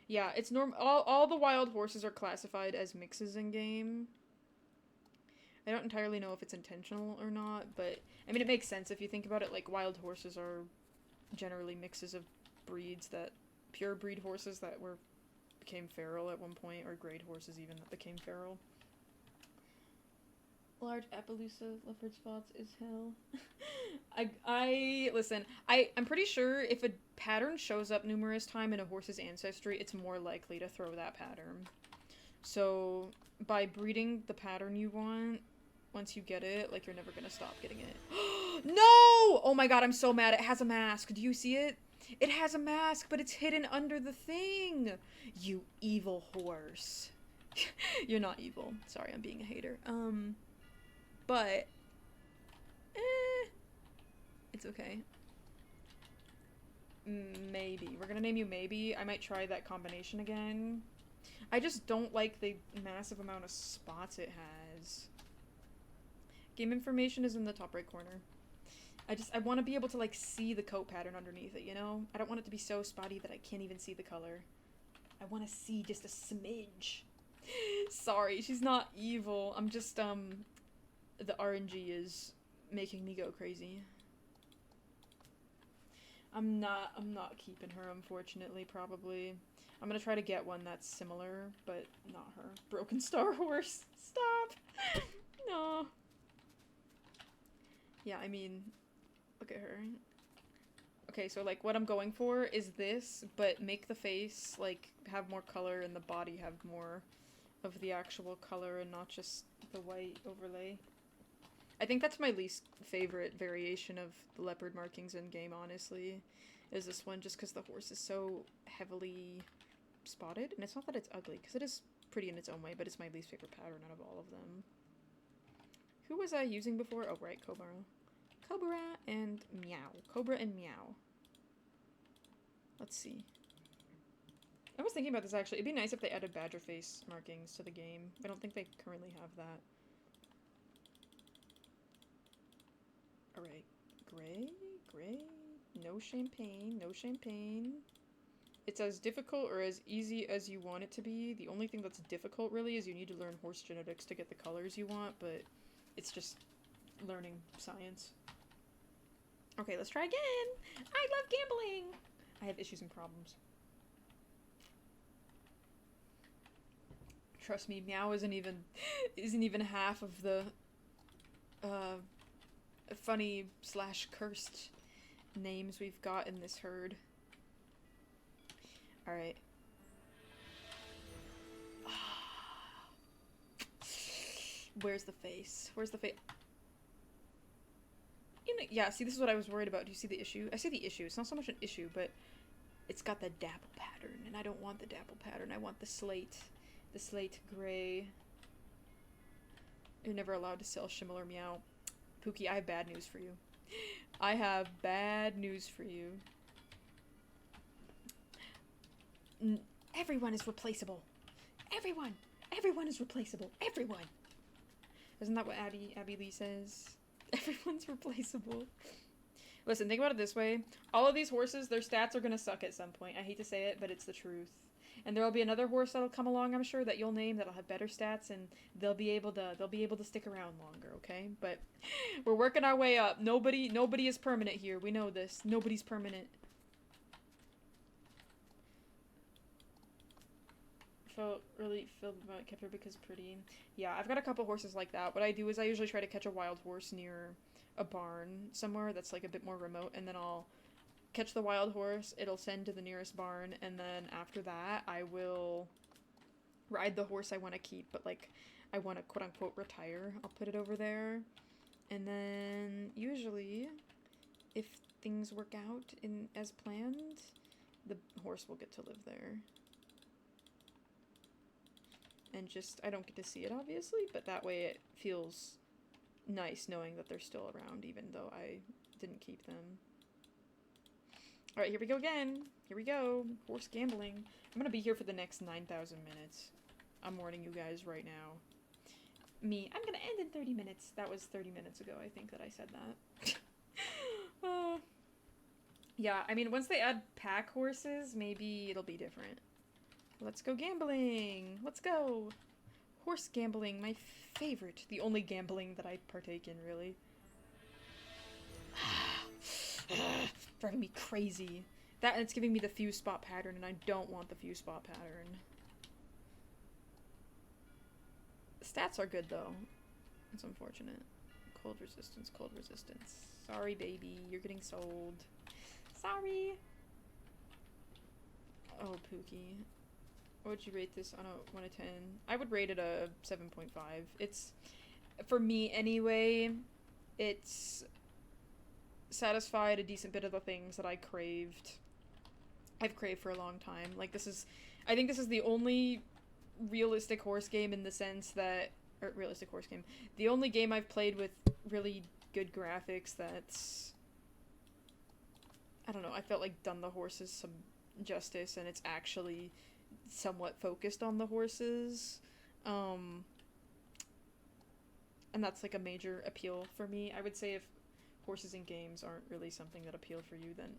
Yeah, it's all the wild horses are classified as mixes in game. I don't entirely know if it's intentional or not, but I mean, it makes sense if you think about it. Like, wild horses are generally mixes of breeds that pure breed horses that became feral at one point, or grade horses even that became feral. Large Appaloosa leopard spots is hell. Listen, I'm pretty sure if a pattern shows up numerous times in a horse's ancestry, it's more likely to throw that pattern. So, by breeding the pattern you want, once you get it, like, you're never gonna stop getting it. No! Oh my god, I'm so mad. It has a mask. Do you see it? It has a mask, but it's hidden under the thing. You evil horse. You're not evil. Sorry, I'm being a hater. But, it's okay. Maybe. We're gonna name you Maybe. I might try that combination again. I just don't like the massive amount of spots it has. Game information is in the top right corner. I want to be able to, like, see the coat pattern underneath it, you know? I don't want it to be so spotty that I can't even see the color. I want to see just a smidge. Sorry, she's not evil. I'm just, the RNG is making me go crazy. I'm not keeping her, unfortunately, probably. I'm gonna try to get one that's similar, but not her. Broken Star Horse. Stop! No. Yeah, I mean, look at her. Okay, so, like, what I'm going for is this, but make the face, like, have more color and the body have more of the actual color and not just the white overlay. I think that's my least favorite variation of the leopard markings in game, honestly, is this one, just because the horse is so heavily spotted. And it's not that it's ugly, because it is pretty in its own way, but it's my least favorite pattern out of all of them. Who was I using before? Oh, right, Cobra. Cobra and Meow. Cobra and Meow. Let's see. I was thinking about this, actually. It'd be nice if they added badger face markings to the game. I don't think they currently have that. Alright. Gray, gray, no champagne, no champagne. It's as difficult or as easy as you want it to be. The only thing that's difficult, really, is you need to learn horse genetics to get the colors you want, but it's just learning science. Okay, let's try again! I love gambling! I have issues and problems. Trust me, Meow isn't even half of the funny / cursed names we've got in this herd. Alright. Where's the face? Where's the face? You know, yeah, see, this is what I was worried about. Do you see the issue? I see the issue. It's not so much an issue, but it's got the dapple pattern, and I don't want the dapple pattern. I want the slate gray. You're never allowed to sell Shimmel or Meow. Pookie, I have bad news for you. I have bad news for you. Everyone is replaceable. Everyone is replaceable. Everyone. Isn't that what Abby Lee says? Everyone's replaceable. Listen, think about it this way. All of these horses, their stats are gonna suck at some point. I hate to say it, but it's the truth. And there'll be another horse that'll come along, I'm sure, that you'll name that'll have better stats, and they'll be able to stick around longer, okay? But we're working our way up. Nobody is permanent here. We know this. Nobody's permanent. Really filled about kept her because pretty. Yeah, I've got a couple horses like that. What I do is I usually try to catch a wild horse near a barn somewhere that's like a bit more remote, and then I'll catch the wild horse, it'll send to the nearest barn, and then after that I will ride the horse I want to keep, but like I want to quote-unquote retire. I'll put it over there, and then usually if things work out as planned, the horse will get to live there. And just, I don't get to see it obviously, but that way it feels nice knowing that they're still around even though I didn't keep them. Alright, here we go again. Here we go. Horse gambling. I'm gonna be here for the next 9,000 minutes. I'm warning you guys right now. I'm gonna end in 30 minutes. That was 30 minutes ago, I think, that I said that. Yeah, I mean, once they add pack horses, maybe it'll be different. Let's go gambling. Let's go. Horse gambling, my favorite. The only gambling that I partake in, really. Driving me crazy. That, and it's giving me the fuse spot pattern, and I don't want the fuse spot pattern. The stats are good, though. It's unfortunate. Cold resistance, cold resistance. Sorry, baby. You're getting sold. Sorry. Oh, Pookie. What would you rate this on a 1 to 10? I would rate it a 7.5. It's, for me anyway, it's satisfied a decent bit of the things that I've craved for a long time. Like, I think this is the only realistic horse game in the sense that, or realistic horse game, the only game I've played with really good graphics that's, I don't know, I felt like done the horses some justice, and it's actually somewhat focused on the horses, and that's like a major appeal for me. I would say if horses in games aren't really something that appeal for you, then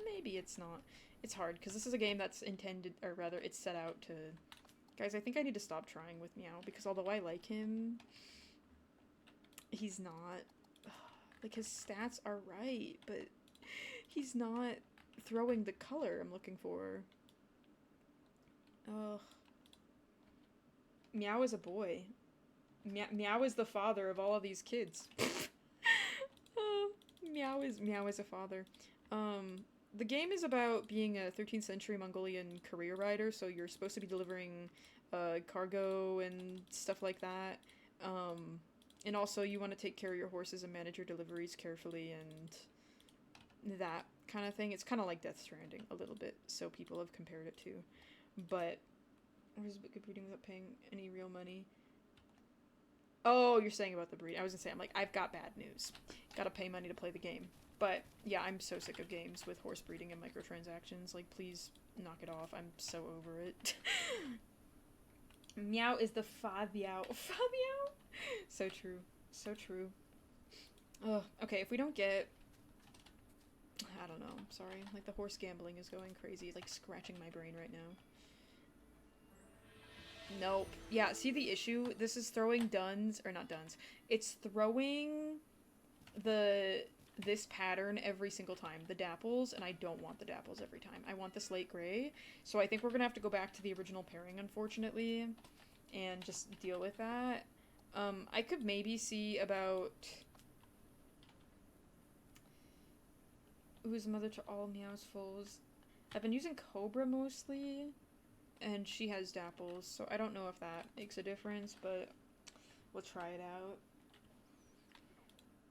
maybe it's not. It's hard, because this is a game that's intended, or rather, it's set out to... Guys, I think I need to stop trying with Meow, because although I like him, he's not... Like, his stats are right, but he's not throwing the color I'm looking for. Ugh. Meow is a boy. Meow is the father of all of these kids. Meow is a father. The game is about being a 13th century Mongolian career rider, so you're supposed to be delivering cargo and stuff like that. And also, you want to take care of your horses and manage your deliveries carefully and that kind of thing. It's kind of like Death Stranding a little bit, so people have compared it to. But, where's good breeding without paying any real money? Oh, you're saying about the breed. I was gonna say, I'm like, I've got bad news. Gotta pay money to play the game. But, yeah, I'm so sick of games with horse breeding and microtransactions. Like, please knock it off. I'm so over it. Meow is the Fabiao. Fabiao? So true. So true. Ugh. Okay, if we don't get... I don't know. Sorry. Like, the horse gambling is going crazy. It's, like, scratching my brain right now. Nope. Yeah, see the issue? This is throwing duns... Or not duns. It's throwing this pattern every single time. The dapples, and I don't want the dapples every time. I want the slate gray. So I think we're gonna have to go back to the original pairing, unfortunately, and just deal with that. I could maybe see about... Who's mother to all meows foals? I've been using Cobra mostly, and she has dapples, so I don't know if that makes a difference, but we'll try it out.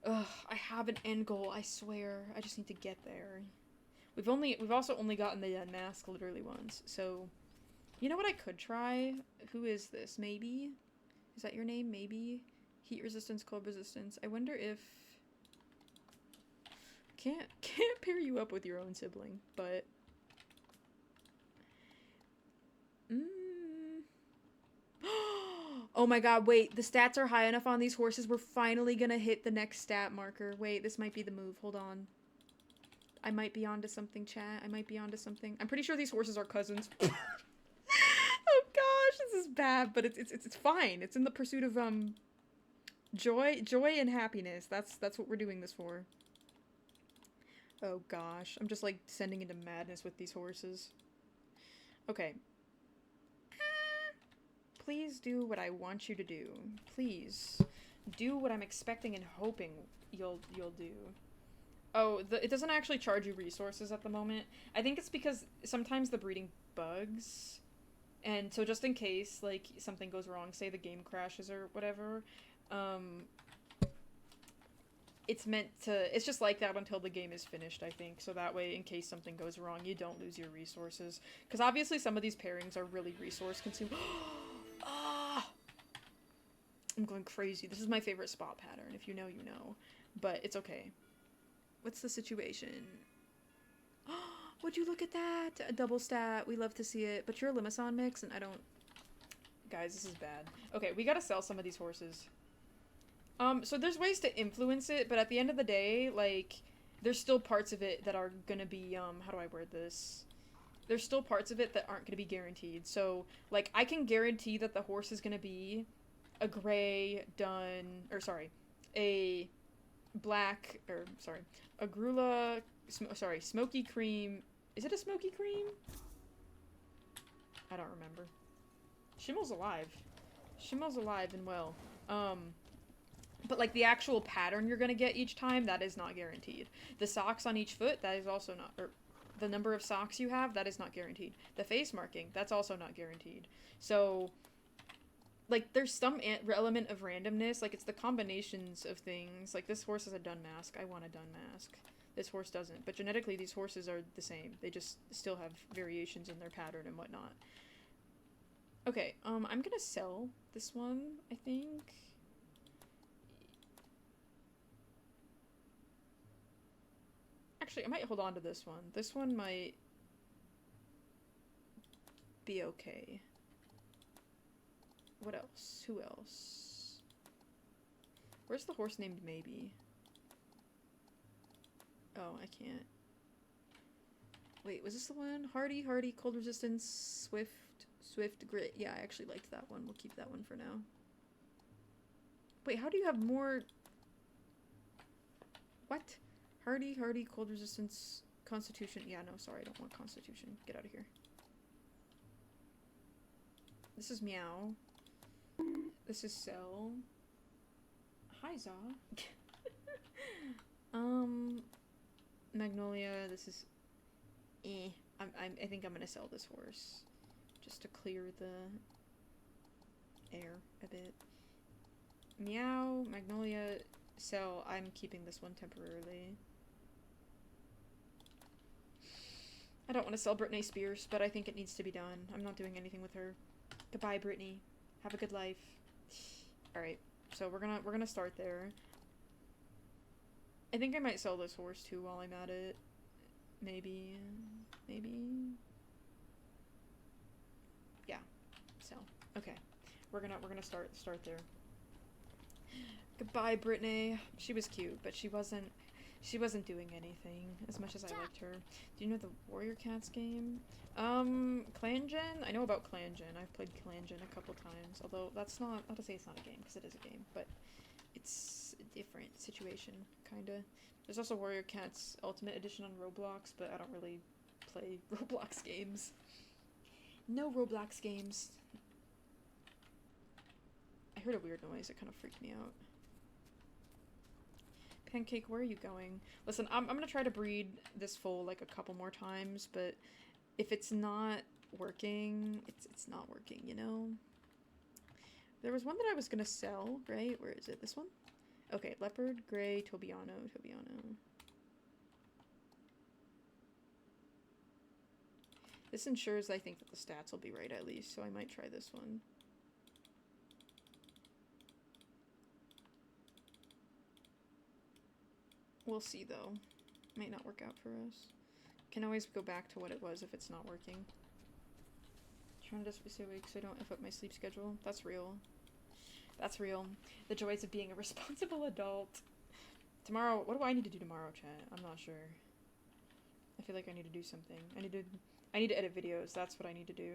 Ugh, I have an end goal, I swear. I just need to get there. We've also only gotten the unmask literally once, so... You know what I could try? Who is this? Maybe? Is that your name? Maybe? Heat resistance, cold resistance. I wonder if... Can't pair you up with your own sibling, but... Oh my god, wait. The stats are high enough on these horses. We're finally gonna hit the next stat marker. Wait, this might be the move. Hold on. I might be onto something, chat. I might be onto something. I'm pretty sure these horses are cousins. Oh gosh, this is bad, but it's fine. It's in the pursuit of joy and happiness. That's what we're doing this for. Oh gosh, I'm just like descending into madness with these horses. Okay. Please do what I want you to do. Please do what I'm expecting and hoping you'll do. Oh, it doesn't actually charge you resources at the moment. I think it's because sometimes the breeding bugs. And so just in case, like, something goes wrong, say the game crashes or whatever, it's meant to, it's just like that until the game is finished, I think. So that way, in case something goes wrong, you don't lose your resources. Because obviously some of these pairings are really resource consuming. Ah! I'm going crazy. This is my favorite spot pattern. If you know, you know. But it's okay. What's the situation? Would you look at that? A double stat. We love to see it. But you're a Limasan mix, and I don't... Guys, this is bad. Okay, we gotta sell some of these horses. So there's ways to influence it, but at the end of the day, like, there's still parts of it that are gonna be, how do I word this? There's still parts of it that aren't gonna be guaranteed. So, like, I can guarantee that the horse is gonna be a gray dun... Or, sorry. A black... Or, sorry. A Grula... sorry, smoky cream... Is it a smoky cream? I don't remember. Shimmel's alive. Shimmel's alive and well. But, like, the actual pattern you're gonna get each time, that is not guaranteed. The socks on each foot, that is also not... Or, the number of socks you have, that is not guaranteed. The face marking, that's also not guaranteed. So, like, there's some element of randomness. Like, it's the combinations of things. Like, this horse has a dun mask. I want a dun mask. This horse doesn't. But genetically, these horses are the same. They just still have variations in their pattern and whatnot. Okay, I'm gonna sell this one, I think. Actually, I might hold on to this one. This one might be okay. What else? Who else? Where's the horse named Maybe? Oh, I can't. Wait, was this the one? Hardy, cold resistance, swift, grit. Yeah, I actually liked that one. We'll keep that one for now. Wait, how do you have more... What? Hardy, cold resistance, constitution. Yeah, no, sorry, I don't want constitution. Get out of here. This is Meow. This is Cell. Hi, Za. Magnolia, this is... I think I'm gonna sell this horse. Just to clear the air a bit. Meow, Magnolia, Cell. I'm keeping this one temporarily. I don't want to sell Britney Spears, but I think it needs to be done. I'm not doing anything with her. Goodbye, Britney. Have a good life. Alright, so we're gonna start there. I think I might sell this horse too while I'm at it. Maybe. Yeah. Sell. Okay. We're gonna start there. Goodbye, Brittany. She was cute, but she wasn't doing anything as much as I liked her. Do you know the Warrior Cats game? Clan Gen? I know about Clan Gen. I've played Clan Gen a couple times, although that's not, not to say it's not a game, because it is a game, but it's a different situation, kinda. There's also Warrior Cats Ultimate Edition on Roblox, but I don't really play Roblox games. No Roblox games. I heard a weird noise, it kind of freaked me out. Pancake, where are you going? Listen, I'm gonna try to breed this foal like a couple more times, but if it's not working, it's not working, you know? There was one that I was gonna sell, right? Where is it? This one? Okay, Leopard, Gray, Tobiano. This ensures I think that the stats will be right at least, so I might try this one. We'll see, though. Might not work out for us. Can always go back to what it was if it's not working. Trying to stay awake so I don't F up my sleep schedule. That's real. That's real. The joys of being a responsible adult. Tomorrow, what do I need to do tomorrow, chat? I'm not sure. I feel like I need to do something. I need to edit videos. That's what I need to do.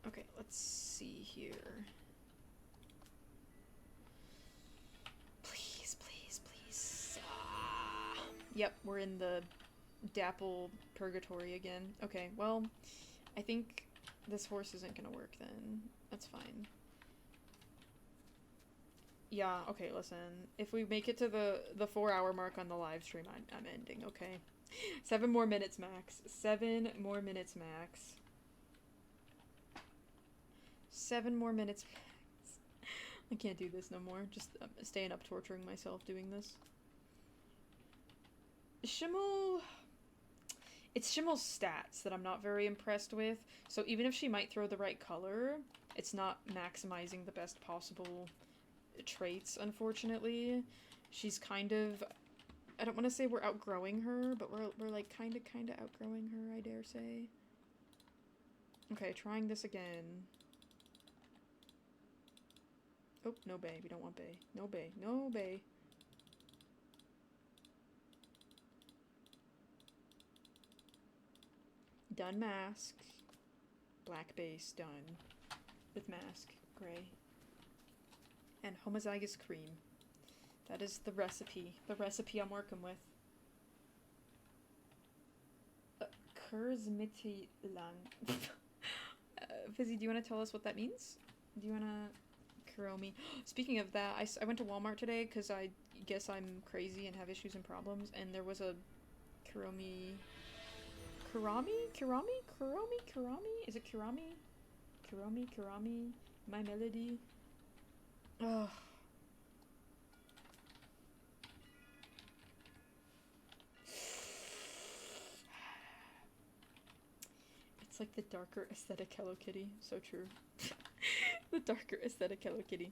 Okay, let's see here. Please. Yep, we're in the Dapple purgatory again. Okay, well, I think this horse isn't gonna work then. That's fine. Yeah, okay, listen. If we make it to the 4-hour mark on the live stream, I'm ending, okay? 7 more minutes max. 7 more minutes max. 7 more minutes max. I can't do this no more. Just staying up torturing myself doing this. Schimmel... It's Schimmel's stats that I'm not very impressed with. So even if she might throw the right color, it's not maximizing the best possible traits, unfortunately. She's kind of... I don't want to say we're outgrowing her, but we're like kind of outgrowing her, I dare say. Okay, trying this again. Oh, no bay. We don't want bay. No bay. No bay. Done mask. Black base done. With mask. Gray. And homozygous cream. That is the recipe. The recipe I'm working with. Kurzmitteilung. Fizzy, do you want to tell us what that means? Do you want to... Kuromi. Speaking of that, I went to Walmart today because I guess I'm crazy and have issues and problems, and there was a Kurami... Kurami? Is it Kurami? Kurami? My Melody? Ugh. It's like the darker aesthetic Hello Kitty. So true. The darker aesthetic Hello Kitty.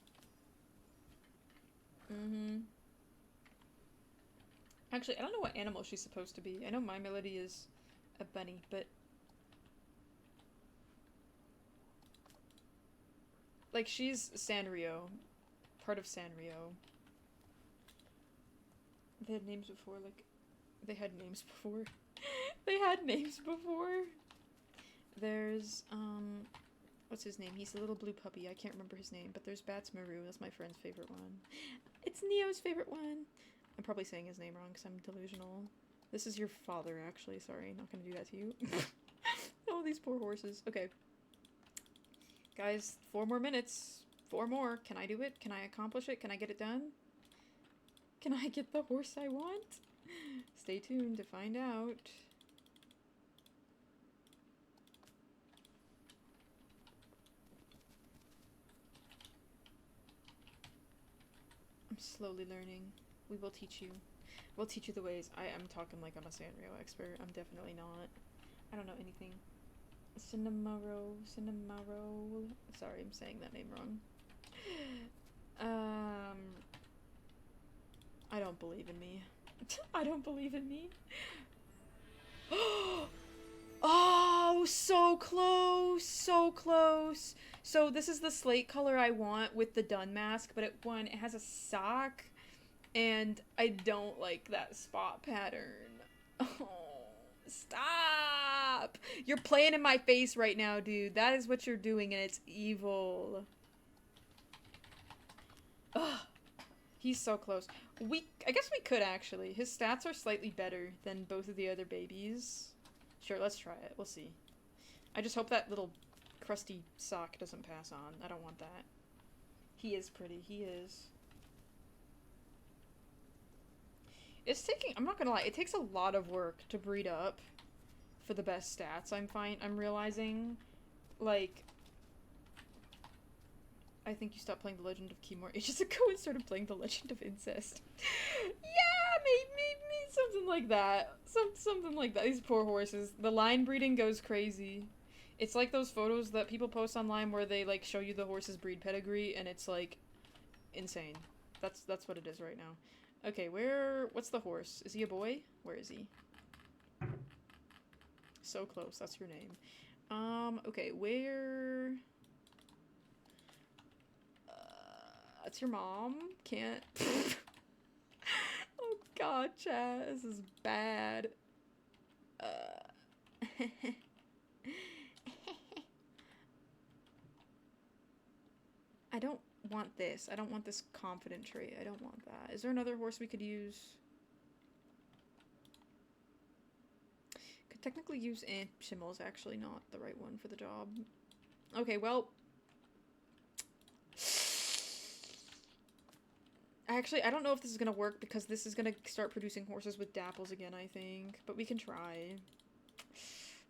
Actually, I don't know what animal she's supposed to be. I know My Melody is a bunny, but... like, she's Sanrio. Part of Sanrio. They had names before, like... They had names before. They had names before! There's, what's his name? He's a little blue puppy. I can't remember his name, but there's Bats Maru. That's my friend's favorite one. It's Neo's favorite one! I'm probably saying his name wrong because I'm delusional. This is your father, actually. Sorry, not gonna do that to you. Oh, these poor horses. Okay. Guys, 4 more minutes. 4 more. Can I do it? Can I accomplish it? Can I get it done? Can I get the horse I want? Stay tuned to find out. I'm slowly learning. We will teach you. We'll teach you the ways. I am talking like I'm a Sanrio expert. I'm definitely not. I don't know anything. Cinnamaro. Sorry, I'm saying that name wrong. I don't believe in me. I don't believe in me. Oh, so close, so close. So this is the slate color I want with the dun mask, but it has a sock, and I don't like that spot pattern. Oh, stop! You're playing in my face right now, dude. That is what you're doing, and it's evil. Ugh. He's so close. I guess we could, actually. His stats are slightly better than both of the other babies. Sure, let's try it. We'll see. I just hope that little crusty sock doesn't pass on. I don't want that. He is pretty. He is. It's taking... I'm not gonna lie. It takes a lot of work to breed up for the best stats, I'm realizing. Like... I think you stopped playing The Legend of Khiimori ages ago and started playing The Legend of Incest. Yeah, maybe something like that. Something like that. These poor horses. The line breeding goes crazy. It's like those photos that people post online where they, like, show you the horse's breed pedigree, and it's, like, insane. That's what it is right now. Okay, what's the horse? Is he a boy? Where is he? So close. That's your name. Okay, where... That's your mom? Can't... Oh god, chat. This is bad. I don't want this. I don't want this confident trait. I don't want that. Is there another horse we could use? Could technically use... Shimmel's actually not the right one for the job. Okay, well... Actually, I don't know if this is gonna work because this is gonna start producing horses with dapples again, I think. But we can try.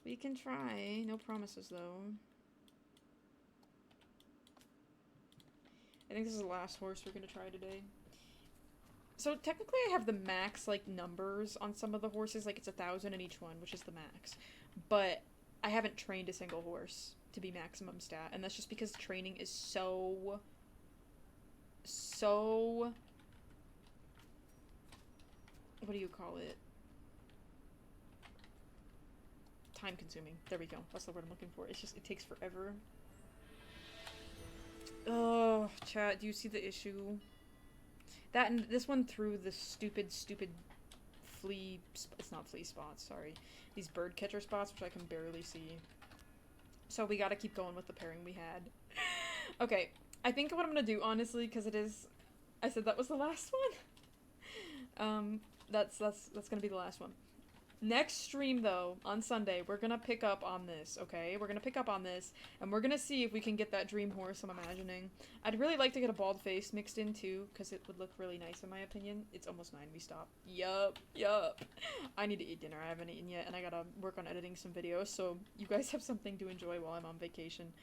We can try. No promises, though. I think this is the last horse we're gonna try today. So, technically I have the max, like, numbers on some of the horses. Like, it's 1,000 in each one, which is the max. But I haven't trained a single horse to be maximum stat. And that's just because training is so... what do you call it? Time consuming. There we go. That's the word I'm looking for. It's just, it takes forever. Oh, chat, do you see the issue? That and this one threw the stupid flea... It's not flea spots, sorry. These bird catcher spots, which I can barely see. So we gotta keep going with the pairing we had. Okay. I think what I'm gonna do, honestly, because it is... I said that was the last one. That's gonna be the last one. Next stream, though, on Sunday, we're gonna pick up on this, okay? We're gonna pick up on this, and we're gonna see if we can get that dream horse I'm imagining. I'd really like to get a bald face mixed in, too, because it would look really nice, in my opinion. It's almost 9, we stop. Yup. I need to eat dinner, I haven't eaten yet, and I gotta work on editing some videos, so you guys have something to enjoy while I'm on vacation.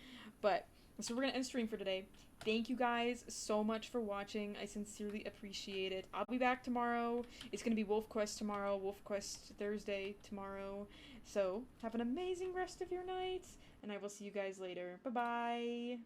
But, so we're gonna end stream for today. Thank you guys so much for watching. I sincerely appreciate it. I'll be back tomorrow. It's gonna be Wolf Quest tomorrow, Wolf Quest Thursday tomorrow. So, have an amazing rest of your night, and I will see you guys later. Bye-bye!